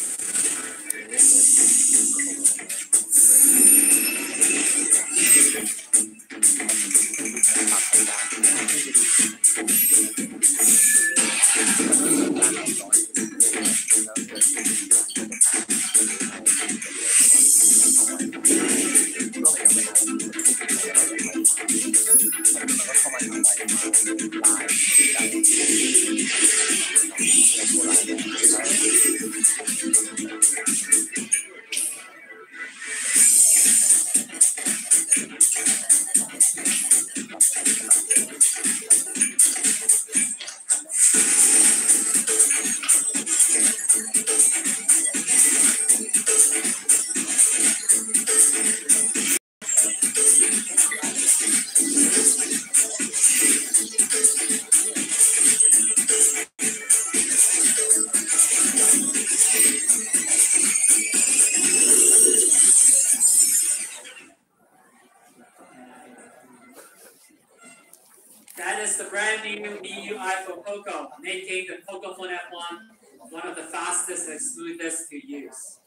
That is the brand new MIUI for Poco, making the Pocophone F1 one of the fastest and smoothest to use.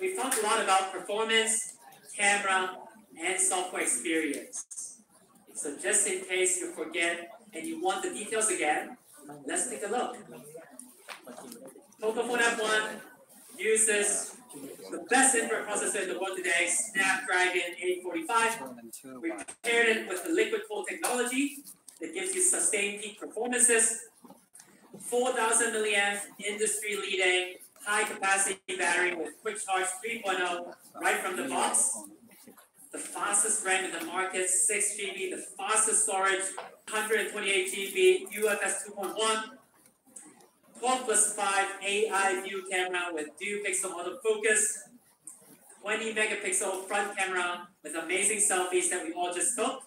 We've talked a lot about performance, camera, and software experience. So just in case you forget and you want the details again, let's take a look. Pocophone F1 uses the best infrared processor in the world today, Snapdragon 845. We paired it with the liquid cooled technology that gives you sustained peak performances, 4,000 milliamp industry-leading high-capacity battery with quick charge 3.0 right from the box. The fastest RAM in the market, 6 GB, the fastest storage, 128 GB, UFS 2.1. 12+5 AI view camera with dual pixel autofocus, 20 megapixel front camera with amazing selfies that we all just took,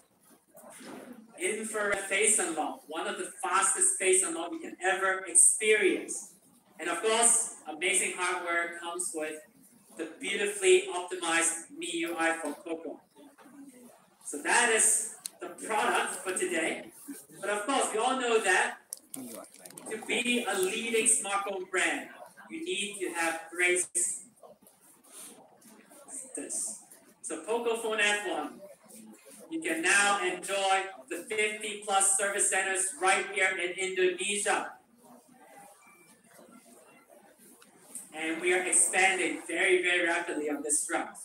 infrared face unlock, one of the fastest face unlock you can ever experience. And of course, amazing hardware comes with the beautifully optimized MIUI for Poco. So that is the product for today. But of course, we all know that to be a leading smartphone brand, you need to have great this. So Pocophone F1, you can now enjoy the 50 plus service centers right here in Indonesia. And we are expanding very, very rapidly on this front.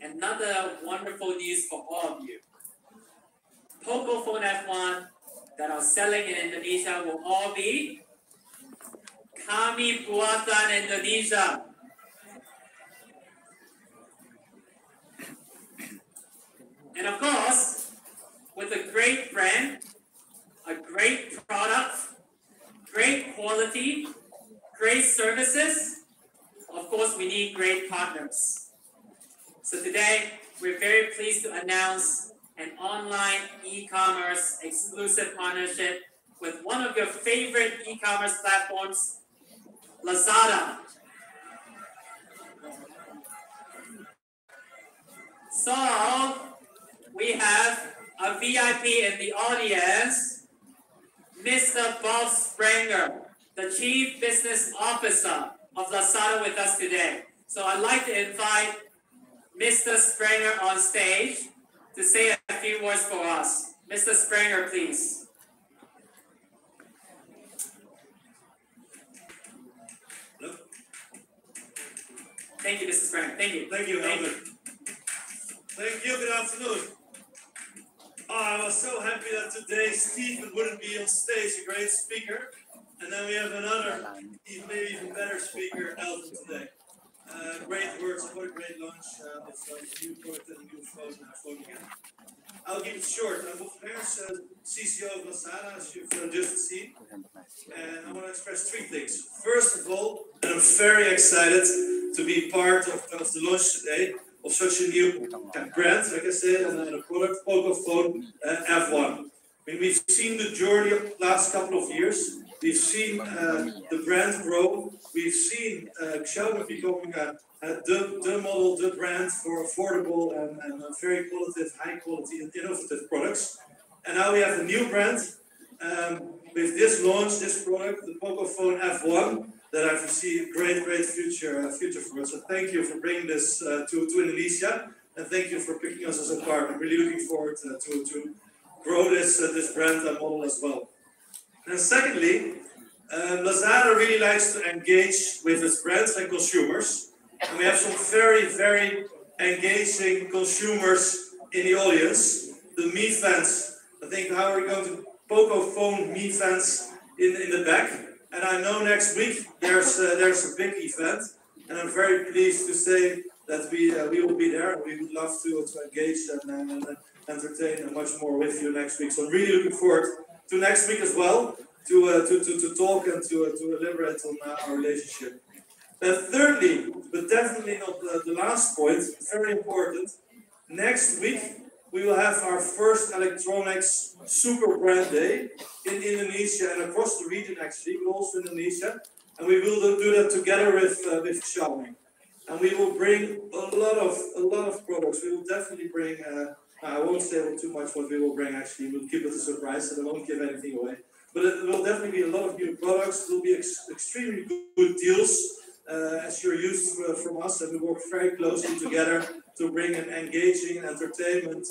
Another wonderful news for all of you. Pocophone F1 that are selling in Indonesia will all be Kami Buatan Indonesia. And of course, with a great brand, a great product, great quality, great services, of course, we need great partners. So today, we're very pleased to announce an online e-commerce exclusive partnership with one of your favorite e-commerce platforms, Lazada. So we have a VIP in the audience, Mr. Bob Sprenger, the Chief Business Officer of Lazada with us today. So I'd like to invite Mr. Sprenger on stage to say a few words for us. Mr. Sprenger, please. Hello. Thank you, Mr. Sprenger. Thank you. Thank you, Albert. Thank you. Good afternoon. I was so happy that today Stephen wouldn't be on stage, a great speaker. And then we have another, maybe even better speaker, Elton, today. Great words, what a great launch. It's a new product and a new phone again. I'll keep it short. I'm Bob Sprenger, CCO of Lazada, as you've just seen. And I want to express three things. First of all, I'm very excited to be part of the launch today of such a new brand, like I said, and a product, Pocophone F1. I mean, we've seen the journey of the last couple of years, We've seen the brand grow. We've seen Xiaomi becoming the model, the brand for affordable and very qualitative, high quality and innovative products. And now we have a new brand with this launch, this product, the Pocophone F1, that I foresee a great future for us. So thank you for bringing this to Indonesia, and thank you for picking us as a partner. I'm really looking forward to grow this brand and model as well. And secondly, Lazada really likes to engage with its brands and consumers. And we have some very engaging consumers in the audience. The Mi fans. I think how are we going to Pocophone Mi fans in the back? And I know next week there's a big event, and I'm very pleased to say that we will be there. We would love to engage and entertain much more with you next week. So I'm really looking forward to next week as well to talk and to elaborate on our relationship. Thirdly, but definitely not the last point, very important. Next week we will have our first electronics super brand day in Indonesia and across the region actually, but also Indonesia. And we will do that together with Xiaomi. And we will bring a lot of products. We will definitely bring. I won't say too much what we will bring. Actually, we'll keep it a surprise, and I won't give anything away. But it will definitely be a lot of new products. There will be extremely good deals, as you're used to from us, and we work very closely together to bring an engaging entertainment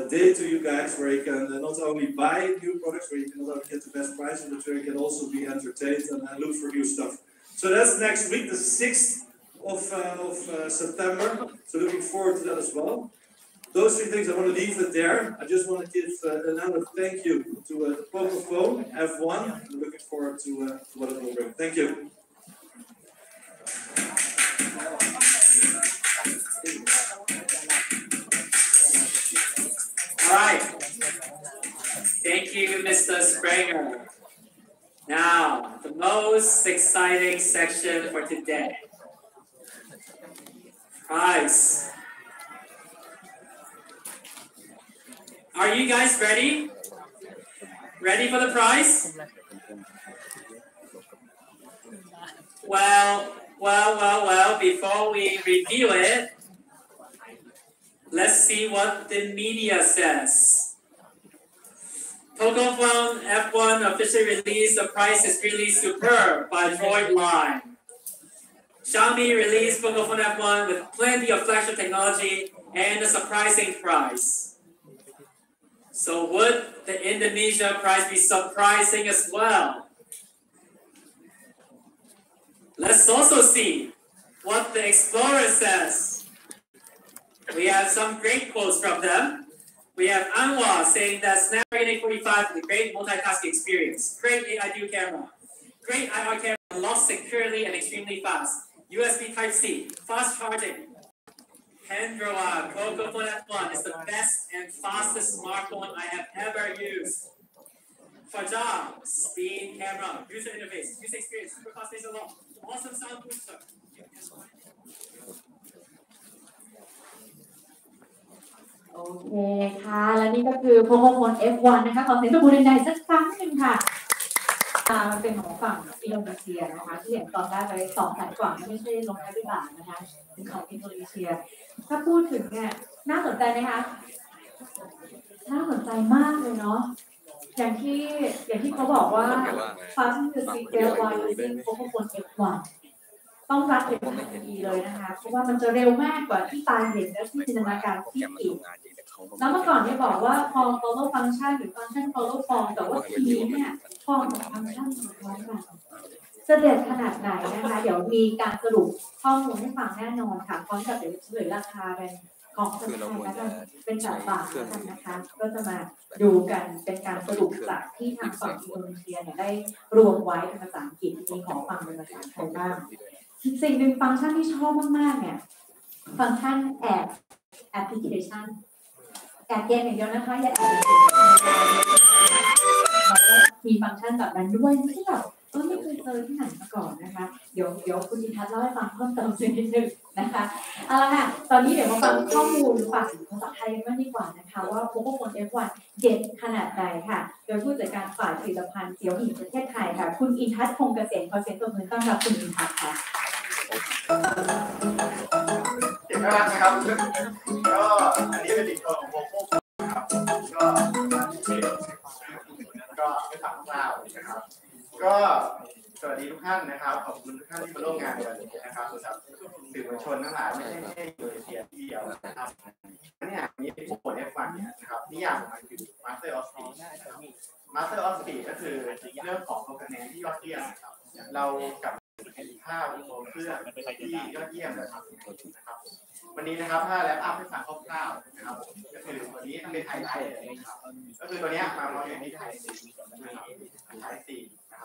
day to you guys, where you can not only buy new products, where you can not only get the best prices, but where you can also be entertained and look for new stuff. So that's next week, the 6th of September. So looking forward to that as well. Those three things, I want to leave it there. I just want to give another thank you to the Pocophone F1. I'm looking forward to what it will bring. Thank you. All right. Thank you, Mr. Sprenger. Now, the most exciting section for today. Price. Are you guys ready? Ready for the price? Well, before we review it, let's see what the media says. Pocophone F1 officially released. The price is really superb by Droid Line. Xiaomi released Pocophone F1 with plenty of flagship technology and a surprising price. So would the Indonesia price be surprising as well? Let's also see what the Explorer says. We have some great quotes from them. We have Anwar saying that Snapdragon 845 is a great multitasking experience. Great AI camera. Great IR camera unlocks securely and extremely fast. USB Type-C, fast charging. Hendroa Pocophone F1 is the best and fastest smartphone I have ever used. Fajar, speed camera, user interface, user experience, super fast laser lock, awesome sound booster. โอเคค่ะและนี่ก็คือ Pocophone F1 นะคะขอเสียงปรบมือดังๆสักครั้งหนึ่งค่ะมันเป็นของฝั่งอินโดนีเซียนะคะที่เห็นตอนแรกไป200,000 กว่าไม่ใช่ลงท้ายด้วยบาทนะคะเป็นของอินโดนีเซียถ้าพูดถึงเนี่ยน่าสนใจไหมคะน่าสนใจมากเลยเนาะอย่างที่เขาบอกว่า Fast the Secret Why Using Pocophone F1 ต้องรับเป็นทันทีเลยนะคะเพราะว่ามันจะเร็วมากกว่าที่ตาเห็นและที่จินตนาการที่คิดแล้วเมื่อก่อนเนี่ยบอกว่า form follow function หรือ function follow form แต่ว่าทีนี้เนี่ย form กับ function มันพร้อมกันจะเด็ดขนาดไหนนะคะเดี๋ยวมีการสรุปข้อมูลให้ฟังแน่นอนค่ะพร้อมกับเดี๋ยวเฉลยราคาเป็นของคนไทยแล้วกันเป็นจากบาทกันนะคะก็จะมาดูกันเป็นการสรุปจากที่ทางฝั่งอินโดนีเซียเนี่ยได้รวมไว้เป็นภาษาอังกฤษมีของฟังเป็นภาษาไทยบ้างสิ่งหนึ่งฟังก์ชันที่ชอบมากๆเนี่ยฟังก์ชันแอปพลิเคชันแอปเกมอย่างเดียวนะคะอย่าแอปมีฟังก์ชันแบบนั้นด้วยที่แบบไม่เคยเจอที่ไหนมาก่อนนะคะเดี๋ยวคุณอินทัศน์เล่าให้ฟังเพิ่มเติมสักนิดนึง นะคะเอาละค่ะตอนนี้เดี๋ยวมาฟังข้อมูลฝั่งภาษาไทยกันบ้างดีกว่านะคะว่า Pocophone F1 เด็ดขนาดใดค่ะโดยผู้จัดการฝ่ายผลิตภัณฑ์Xiaomiประเทศไทยค่ะคุณอินทัศน์พงษ์เกษมขอเสียงปรบมือต้อนรับคุณอินทัศน์ค่ะเก่งมากนะครับก็อันนี้เป็นอีกตัวของPocophoneนะครับก็ไม่ถามคร่าวนะครับก็สวัสดีทุกท่านนะครับขอบคุณทุกท่านที่มาร่วมงานในวันนี้นะครับสำหรับสื่อมวลชนทั้งหลายไม่ใช่แค่โดยเพียงที่เดียวนะครับเนี่ยมีPocophone F1เนี่ยนะครับนิยามมันคือ Master of Speed นะครับ Master of Speed ก็คือเรื่องของคะแนนที่ยอดเยี่ยมนะครับเรากับภาพบนเครื่องที่ยอดเยี่ยมนะครับวันนี้นะครับถ้าแลปอัพให้ฟังคร่าวๆนะครับก็คือวันนี้เป็นไฮไลท์เลยนะครับก็คือตัวนี้มาพร้อมกับที่ไทย4นะครั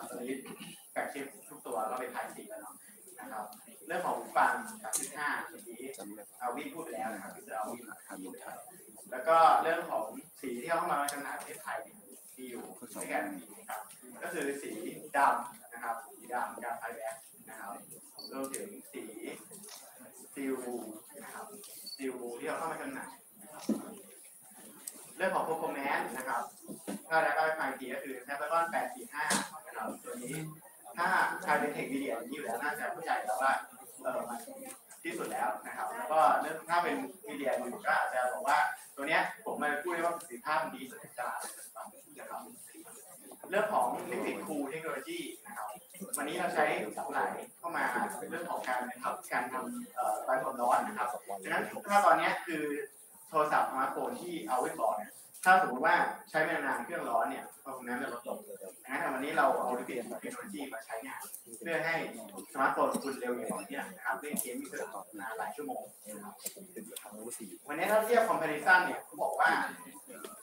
บตอนนี้แฟกชิปทุกตัวก็เป็นไทย4แล้วนะครับเรื่องของฟัง3.5เมื่อกี้เอาวิ่งพูดไปแล้วนะครับที่จะเอาวิ่งแล้วก็เรื่องของสีที่เข้ามาจำหน่ายประเทศไทยที่อยู่ด้วยกันนะครับก็คือสีดำนะครับสีดำการไฟแบ็คนะครับรวมถึงสีซิลบูนะครับซิลบูที่เราเข้ามาจำหน่ายเรื่องของโปรแกรมนะครับถ้าได้ก็ไฟทีก็คือแซมเปิลก้อน845นะครับตัวนี้ถ้าใครเป็นเทควิดีโอนี้อยู่แล้วน่าจะเข้าใจแล้วว่ามันที่สุดแล้วนะครับแล้วก็เรื่องถ้าเป็นวิดีโออยู่ก็อาจจะบอกว่าตัวเนี้ยผมมาพูดได้ว่าประสิทธิภาพดีสุดในตลาดนะครับเรื่องของ Liquid Cool Technology นะครับวันนี้เราใช้ไหลเข้ามาเรื่องของการทำความร้อนนะครับดังนั้นถ้าตอนนี้คือโทรศัพท์สมาร์ทโฟนที่เอาไว้ก่อนเนี่ยถ้าสมมติว่าใช้นานๆเครื่องร้อนเนี่ยเพราะฉะนั้นจะลดลงดังนั้นวันนี้เราเอา Liquid Cool Technology มาใช้งานเพื่อให้สมาร์ทโฟนคุณเร็วอย่างต่อเนื่องนะครับเล่นเกมไม่เกินหลายชั่วโมงวันนี้ถ้าเทียบ comparison เนี่ยเขาบอกว่า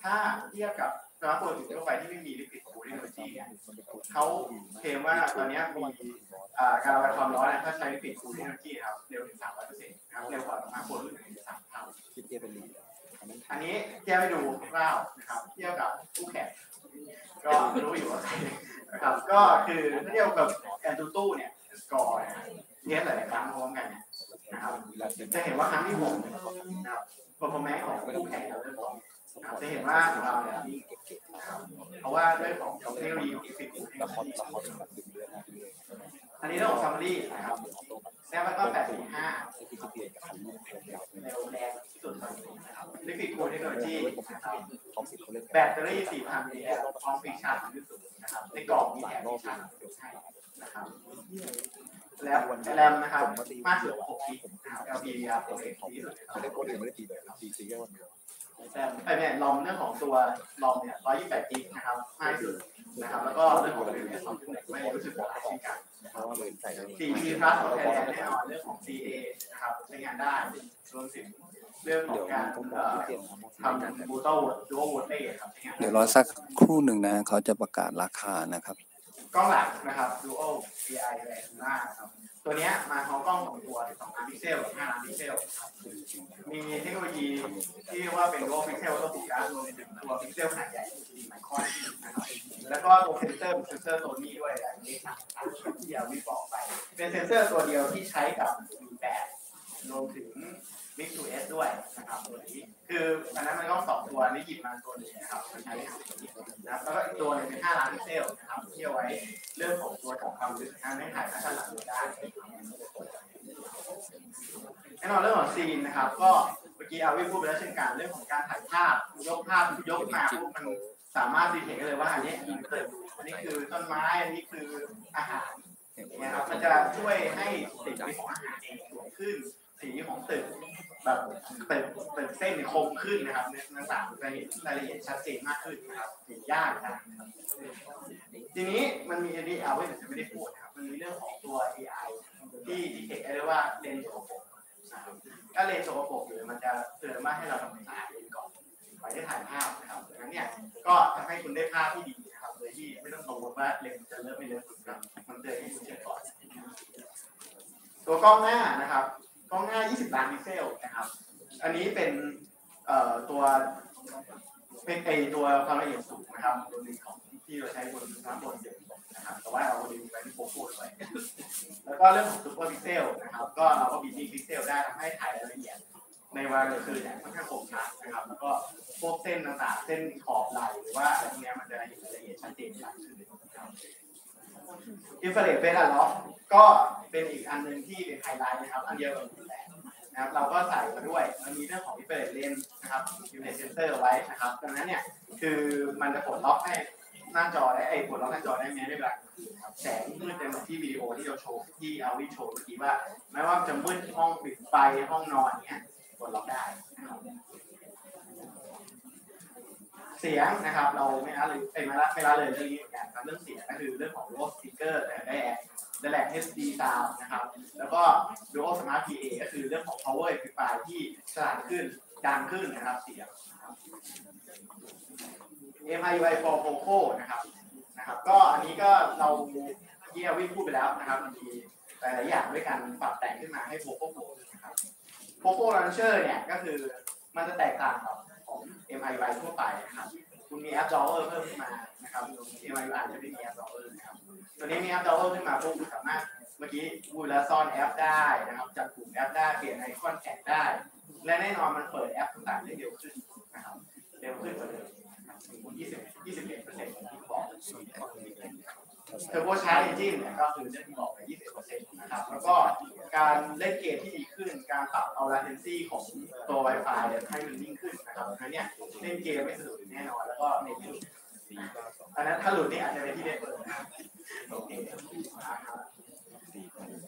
ถ้าเทียบกับสมาร์ทโฟนทั่วไปที่ไม่มี Liquid Cool Technology เนี่ยเขาเคลมว่าตอนนี้มีการระบายความร้อนถ้าใช้ Liquid Cool Technology นะครับเร็วถึง 300% นะครับเร็วกว่าสมาร์ทโฟนรุ่นอื่น3 เท่าอันนี้เทียบให้ดูคร่าวๆนะครับเทียบกับคู่แข่งก็รู้อยู่ว่าใครนะครับก็คือถ้าเทียบกับ Antutu เนี่ย Score เทสหลายๆครั้งพร้อมกันนะครับจะเห็นว่าครั้งที่6นะครับ performance ของคู่แข่งเราเริ่มลดจะเห็นว่าของเราเนี่ยเพราะว่าเรื่องของเทคโนโลยีที่ฟิกอันนี้เรื่องของ summary นะครับแซมแล้วก็8.5เร็วแรงที่สุดนะครับ Liquid Cool Technology แบตเตอรี่ 4,000 มิลลิแอมป์พร้อมฟิกชาร์จที่สุดนะครับในกล่องมีแถมฟิกชาร์จให้นะครับแล้วแรมนะครับมากสุด6 กิกนะครับ LPDDR ที่สุดเนี่ยลอมเรื่องของตัวลอมเนี่ย128 กิกนะครับมากสุดนะครับแล้วก็เรื่องของเนี่ยไม่รู้สึกว่าเช่นกัน4G Plus ของไทยแลนด์แน่นอนเรื่องของ CA นะครับใช้งานได้รวมถึงเรื่องของการทำบูโต้ดูโวเต้ครับเดี๋ยวรอสักครู่หนึ่งนะเขาจะประกาศราคานะครับกล้องหลักนะครับ Dual AI แรงมากครับตัวนี้มาพร้อมกล้องของตัว12 ล้านพิกเซลกับ5 ล้านพิกเซลมีเทคโนโลยีที่เรียกว่าเป็น Dual Pixel ตัวผูกการรวมถึงตัวพิกเซลขนาดใหญ่ไมครอนนะครับแล้วก็ตัวเซนเซอร์ตัวนี้ด้วยที่เราวิบอกไปเป็นเซนเซอร์ตัวเดียวที่ใช้กับ V8 รวมถึง Mix 2S ด้วยนะครับตัวนี้คืออันนั้นมันก็2 ตัวนี่หยิบมาตัวนึงนะครับใช้นะครับแล้วก็อีกตัวนึงเป็น5 ล้านพิกเซลนะครับที่เอาไว้เรื่องของตัวของความลึกทางให้ถ่ายภาพหลังได้แน่นอนเรื่องของซีนนะครับก็เมื่อกี้เอาวิพูดไปแล้วเช่นกันเรื่องของการถ่ายภาพยกมาพวกมันสามารถดีเทคได้เลยว่าอันนี้อินเตอร์อันนี้คือต้นไม้อันนี้คืออาหารนะครับมันจะช่วยให้สีของอาหารเองสวยขึ้นสีของตึกแบบตึกเส้นคมขึ้นนะครับต่างๆจะเห็นรายละเอียดชัดเจนมากขึ้นนะครับเห็นยากนะครับทีนี้มันมีอันนี้เอาไว้แต่จะไม่ได้พูดนะครับมันมีเรื่องของตัว AI ที่ดีเทคได้ว่าเลนส์สกปรกถ้าเลนส์สกปรกอยู่มันจะเตือนว่าให้เราทำความสะอาดเลนส์ก่อนก่อนที่ถ่ายภาพนะครับดังนั้นเนี่ยก็ทำให้คุณได้ภาพที่ดีนะครับโดยที่ไม่ต้องกังวลว่าเลนส์จะเลอะไม่เลอะครับมันเตือนให้คุณเช็คก่อนตัวกล้องหน้านะครับกล้องหน้า20 ล้านพิกเซลนะครับอันนี้เป็นตัวเป็นตัวความละเอียดสูงนะครับตัวหนึ่งของที่เราใช้บนสมาร์ทโฟน นะครับแต่ว่าเราดูไปที่โปรโฟล์ด้วยแล้วก็เรื่องของซูเปอร์พิกเซลนะครับก็เราก็บีบพิกเซลได้ทำให้ถ่ายรายละเอียดในวันกลางคืนเนี่ยค่อนข้างคมชัดนะครับแล้วก็พวกเส้นต่างๆเส้นขอบไหล่หรือว่าอะไรพวกนี้มันจะเห็นรายละเอียดชัดเจนมากขึ้นนะครับอินฟราเรดเฟสอะล็อกก็เป็นอีกอันนึงที่เป็นไฮไลท์นะครับอันเดียวกันอยู่แล้วนะครับเราก็ใส่มาด้วยมันมีเรื่องของอินฟราเรดเลนส์นะครับอินฟราเรดเซนเซอร์ไว้นะครับดังนั้นเนี่ยคือมันจะปลดล็อกให้หน้าจอได้ปลดล็อกหน้าจอได้แม้ในเวลาแสงมืดเต็มที่วิดีโอที่เราโชว์ที่เอาวิโชว์เมื่อกี้ว่าแม้ว่าจะมืดห้องปิดไฟห้องนอนเนี้ยปลดล็อกได้เสียงนะครับเราไม่ละเลยไม่ละเลยเรื่องนี้เหมือนกันครับเรื่องเสียงก็คือเรื่องของ Dual Speaker แต่ได้แหลก HD Sound นะครับแล้วก็ Dual Smart PA ก็คือเรื่องของ Power Amplifier ที่ฉลาดขึ้นดังขึ้นนะครับเสียง MIUI for Poco นะครับก็อันนี้ก็เราเยี่ยวิ่งพูดไปแล้วนะครับมันมีหลายๆอย่างด้วยกันปรับแต่งขึ้นมาให้ Poco นะครับ Poco Launcher เนี่ยก็คือมันจะแตกต่างกับของ MIUI ทั่วไปนะครับคุณมี App Drawer เพิ่มขึ้นมานะครับ MIUI จะไม่มี App Drawer นะครับตัวนี้มี App Drawer ขึ้นมาปุ๊บสามารถเมื่อกี้พูดแล้วซ่อนแอปได้นะครับจับกลุ่มแอปได้เปลี่ยนไอคอนแท็กได้และแน่นอนมันเปิดแอปต่างๆได้เร็วขึ้นนะครับเร็วขึ้นกว่าเดิม21%ที่บอก Turbocharged Engine เนี่ยก็คือที่บอกไป 21% นะครับแล้วก็การเล่นเกมที่ดีขึ้นการปรับเอา latency ของตัว Wi-Fi ให้มันนิ่งขึ้นนะครับเพราะเนี่ยเล่นเกมไม่สะดุดแน่นอนแล้วก็ในที่สุดอันนั้นถ้าหลุดนี่อาจจะเป็นที่ได้เปิดโอเค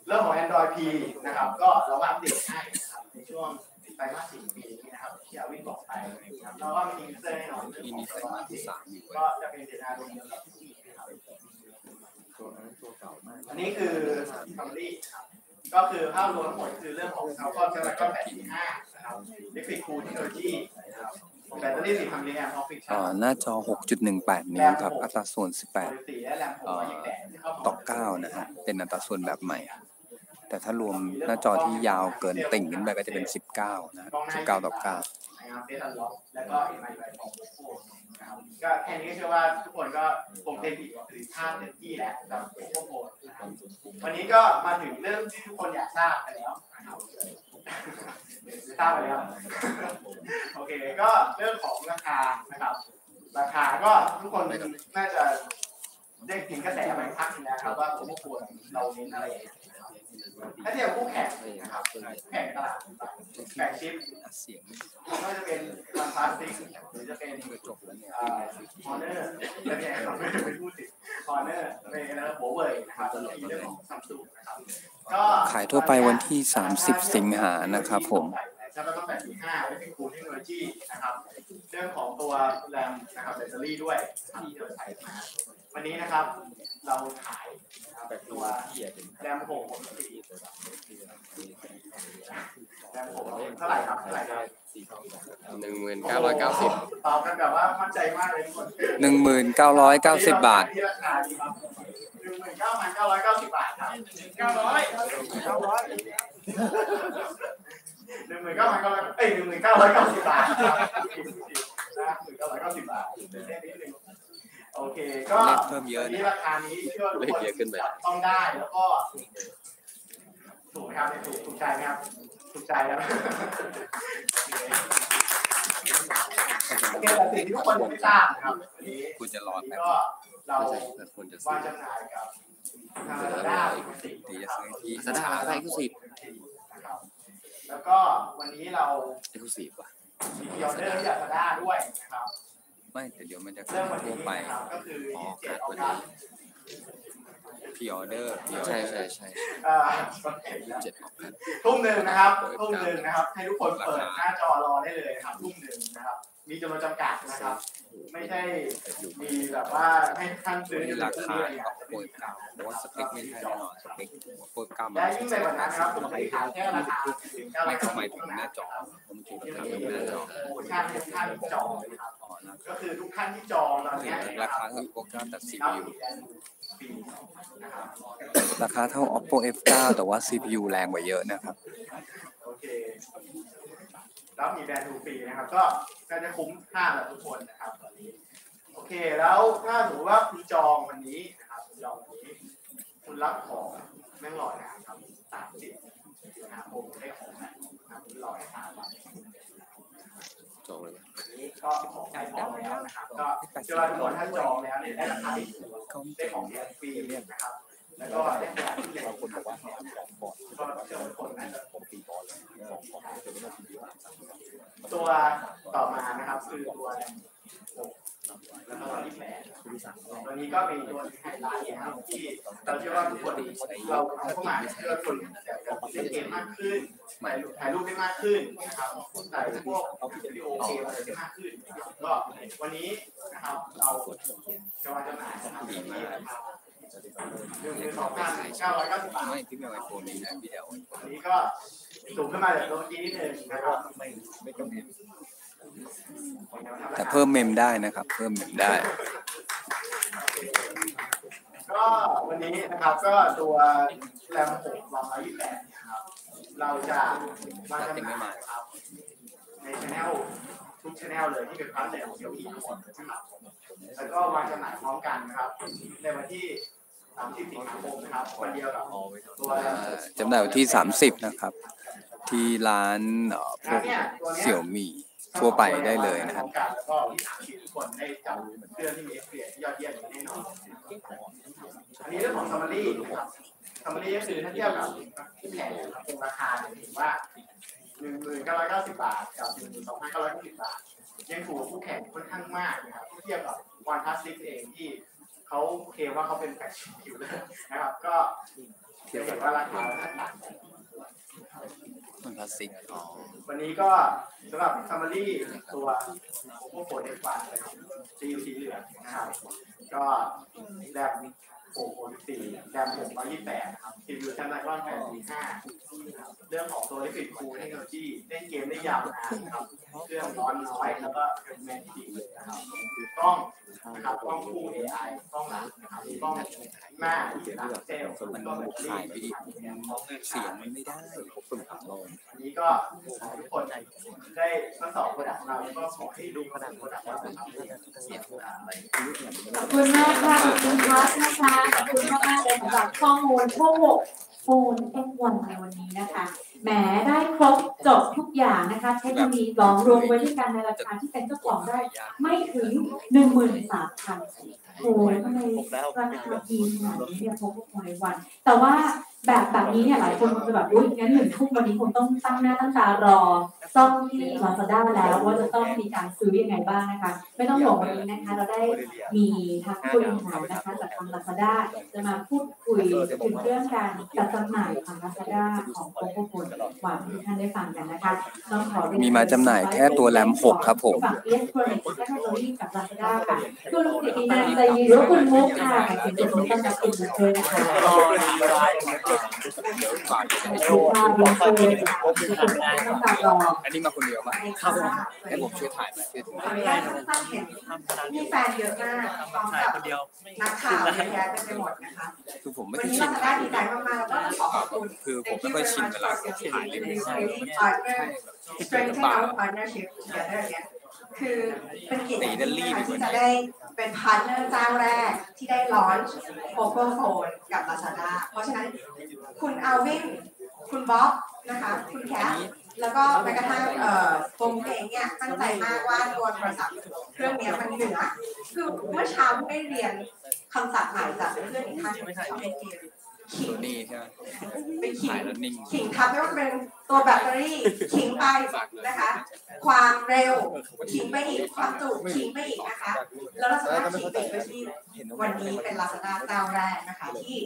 เรื่องของ Android P นะครับก็เราอัปเดตให้นะครับในช่วงไตรมาส 4 ปีนี้นะครับที่อาวินบอกไปนะครับแล้วก็มียูเซอร์แน่นอนที่มีไตรมาส 3ก็จะเป็นเจตนาโดยเดียวกับที่นะครับอันนี้คือ summary ครับก็คือภาพรวมทั้งหมดคือเรื่องของเขาก็จะแล้วก็85นะครับ Liquid Cool Technology นะครับแบตเตอรี่4,000 มิลลิแอมป์ออฟฟิศหน้าจอ 6.18 นิ้วครับอัตราส่วน 18 ต่อ 9 นะฮะเป็นอัตราส่วนแบบใหม่แต่ถ้ารวมหน้าจอที่ยาวเกินติ่งขึ้นไปก็จะเป็น 19 นะ19 ต่อ 9แล้วก็ MIUI ของ Poco นะครับก็แค่นี้เชื่อว่าทุกคนก็คงเต็มที่กับถือภาพเต็มที่แล้วกับ Poco วันนี้ก็มาถึงเรื่องที่ทุกคนอยากทราบไปแล้วนะครับทราบไปแล้วโอเคก็เรื่องของราคานะครับราคาก็ทุกคนน่าจะได้เห็นกระแสมาพักนึงแล้วครับว่าผมก็ควรเราเน้นอะไรถ้าเทียบคู่แข่งนะครับแข่งตลาดแข่งชิปก็จะเป็นวันพลาสติกหรือจะเป็นฮอร์เนอร์แล้วเนี่ยเราไม่ได้ไปพูดถึงฮอร์เนอร์เป็นโบเวอร์นะครับจะมีเรื่องของซัมซุงนะครับก็ขายทั่วไปวันที่30 สิงหานะครับผมแล้วก็ต้อง85เป็นคูลเทคโนโลยีนะครับเรื่องของตัวแรมนะครับแบตเตอรี่ด้วยที่เราใช้มาวันนี้นะครับเราขายแบบตัวแรม6แรม6เท่าไหร่ครับ1990ตอบกันแบบว่ามั่นใจมากเลยทุกคน1990 บาทที่ราคาดีครับ19,990 บาทครับ19,990 บาทนะ1990 บาทโอเคก็เพิ่มเยอะนี่ราคานี้เชื่อทุกคนต้องได้แล้วก็ถูกไหมครับถูกใจไหมครับถูกใจแล้วโอเคแต่สิ่งที่ทุกคนไม่ทราบนะครับวันนี้คุณจะรอก็เราวางจำหน่ายกับทางLazadaที่จะซื้อที่Lazadaอะไรก็10นะครับแล้วก็วันนี้เรา10ว่ะมีออเดอร์ที่Lazadaด้วยนะครับไม่แต่เดี๋ยวมันจะขึ้นทั่วไปก็คือวันนี้พรีออเดอร์ใช่ทุ่ม 1นะครับทุ่ม 1นะครับให้ทุกคนเปิดหน้าจอรอได้เลยครับทุ่ม 1นะครับมีจำนวนจำกัดนะครับไม่ใช่มีแบบว่าให้ท่านซื้อราคาโปรเก่าเพราะว่าสเปคไม่ใช่แน่นอนสเปคโปรเก่าและยิ่งไปกว่านั้นนะครับผมจะขายแค่ราคาไม่เข้าหมายถึงหน้าจอผมคิดว่าทำหน้าจอท่านจองนะครับก็คือทุกท่านที่จองตอนนี้ราคาเท่า Oppo 9แต่ CPU ราคาเท่า Oppo F9 แต่ว่า CPU แรงกว่าเยอะนะครับโอเคแล้วมีแบรนด์ทูฟรีนะครับก็จะคุ้มค่ากับทุกคนนะครับตอนนี้โอเคแล้วถ้าถือว่าคุณจองวันนี้นะครับ เราคุณรับของแม่งหล่อนะครับ30 สิงหาคมได้ของนะครับคุณรอให้3 วันจองเลยนี้ก็ของใจจองแล้วนะครับก็เชื่อว่าทุกคนถ้าจองแล้วเนี่ยได้ราคาที่ถูกได้ของแถมฟรีนะครับแล้วก็ได้ของที่เราคนบอกว่าก็เชื่อว่าคนน่าจะผมปีบอลตัวต่อมานะครับคือตัวแล้วก็ตัวนี้ก็เป็นตัวไฮไลท์นะครับที่เราเชื่อว่าทุกคนเราเอาเข้ามาเพื่อคนจะเล่นเกมมากขึ้นถ่ายรูปได้มากขึ้นนะครับถ่ายพวกวิดีโอเกมอะไรได้มากขึ้นก็วันนี้นะครับเราจะมาจำหน่ายนะครับที่12,990 บาทไม่ที่มีไอโฟนนี้นะวิดีโออันนี้ก็สูงขึ้นมาจากตัวเมื่อกี้นิดนึงนะครับไม่ต้องแต่เพิ่มเมมได้นะครับเพิ่มเมมได้ก็วันนี้นะครับก็ตัวแรม628นะครับเราจะมาจำหน่ายครับในช anel ทุกช anel เลยที่เป็นพาร์ทเนอร์ของXiaomiทั้งหมดนะครับแล้วก็วางจำหน่ายพร้อมกันนะครับในวันที่30 สิงหาคมนะครับวันเดียวกับตัวจำหน่ายวันที่30นะครับที่ร้านพวกXiaomiทั่วไปได้เลยนะครับแล้วก็ที่30 ทุกคนได้จับเครื่องที่มี experience ยอดเยี่ยมแน่นอนอันนี้เรื่องของ summary นะครับ summary ก็คือถ้าเทียบกับที่แผนคงราคาจะเห็นว่า 1990 บาทกับ 12,990 บาทยังถูกคู่แข่งค่อนข้างมากนะครับเทียบกับ OnePlus 6 เองที่เขาเคลมว่าเขาเป็นแฟลกชิพคิวเลอร์นะครับก็จะเห็นว่าราคาต่างกันOnePlus วันนี้ก็สำหรับ summary ตัว Pocophone F1 นะครับสีเหลืองนะครับก็แรม664แรม628นะครับ CPU Snapdragon 845เรื่องของตัว Liquid Cool Technology เล่นเกมได้ยาวนานนะครับเครื่องร้อนน้อยแล้วก็เป็นแมนติกนะครับกล้องนะครับกล้องคู่ AI กล้องหลังนะครับกล้องหน้าหลังเซลล์มัน ก็แบบถ่ายไปอีกเสียงมันไม่ได้อันนี้ก็ทุกคนได้ทดสอบโปรดักต์เราแล้วก็ขอให้ดูโปรดักต์เราเสียงอะไรขอบคุณมากค่ะขอบคุณพัชนะคะขอบคุณมากเลยสำหรับข้อมูลพวกPocophone F1 ในวันนี้นะคะแหมได้ครบจบทุกอย่างนะคะเทคโนโลยีล้อมรวมไว้ด้วยกันในราคาที่เป็นเจ้าของได้ไม่ถึง 13,000 โอ้ยทำไมราคาดีขนาดนี้เนี่ยPocophone F1แต่ว่าแบบนี้เนี่ยหลายคนจะแบบอุ๊ยงั้น1 ทุ่มวันนี้คงต้องตั้งหน้าตั้งตารอซ่อมที่ Lazada แล้วว่าจะต้องมีการซื้อยังไงบ้างนะคะไม่ต้องห่วงวันนี้นะคะเราได้มีทางผู้บริหารนะคะจากทาง Lazada จะมาพูดคุยถึงเรื่องการจัดจำหน่ายของ Lazada ของ Pocophone F1ที่ท่านได้ฟังกันนะคะต้องขอมีมาจำหน่ายแค่ตัวแรม6ครับผมอิเล็กทรอนิกส์เทคโนโลยีกับ Lazada ค่ะคุณกิตินันท์ใจดีหรือคุณมุกค่ะเสียงปรบมือต้อนรับคุณมุกเลยนะคะอันนี้มาคนเดียวมั้ยให้ผมช่วยถ่ายไหมมีแฟนเยอะมากพร้อมกับนักข่าวเยอะแยะไปหมดนะคะคือผมไม่ได้ชินได้ดีใจมากๆแล้วก็ขอขอบคุณ คือผมไม่ค่อยชินเวลาถ่ายเล่นstrengthen our partnership together เนี่ยคือเป็นเกียรติที่จะได้เป็นพาร์ทเนอร์เจ้าแรกที่ได้ลอนช์ Pocophone กับ Lazada เพราะฉะนั้นคุณอัลวินคุณบ๊อบนะคะคุณแคทแล้วก็แม้กระทั่งผมเองเนี่ยตั้งใจมากว่าตัวโทรศัพท์เครื่องนี้มันเหนือคือเมื่อเช้าได้เรียนคำศัพท์ใหม่จากเพื่อนอีกท่านที่ชอบเล่นเกมขิงนี่ใช่ไหมเป็นขิงทับไม่ว่าเป็นตัวแบตเตอรี่ขิงไปนะคะความเร็วขิงไปอีกความจุขิงไปอีกนะคะแล้วเราสามารถขิงไปด้วยที่วันนี้เป็น Lazada เจ้าแรกนะคะที่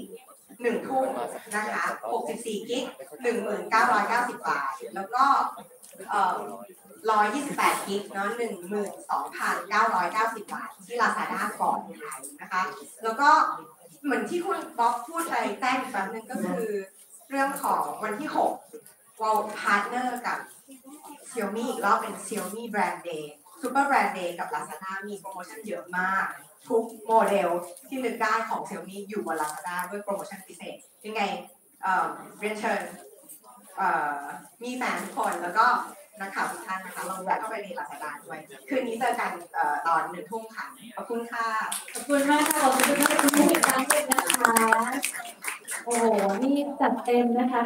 1 ทุ่มนะคะ64 กิก 1990 บาทแล้วก็128 กิกเนาะ 12,990 บาทที่ Lazada ก่อนขายนะคะแล้วก็เหมือนที่คุณบ๊อบพูดไปแจ้งอีกแป๊บนึงก็คือเรื่องของวันที่6เราพาร์ทเนอร์กับ Xiaomi อีกรอบเป็น Xiaomi Brand Day Super Brand Day กับ Lazada มีโปรโมชั่นเยอะมากทุกโมเดลที่นึกได้ของ Xiaomi อยู่บน Lazada ด้วยโปรโมชั่นพิเศษยังไงเรียนเชิญมีแฟนทุกคนแล้วก็ นักข่าวทุกท่านนะคะลองแวะเข้าไปในลาซาด้าด้วยคืนนี้เจอกันตอน1 ทุ่มค่ะขอบคุณค่ะขอบคุณมากค่ะขอบคุณทุกท่านที่ติดตามด้วยนะคะโอ้โหนี่จัดเต็มนะคะ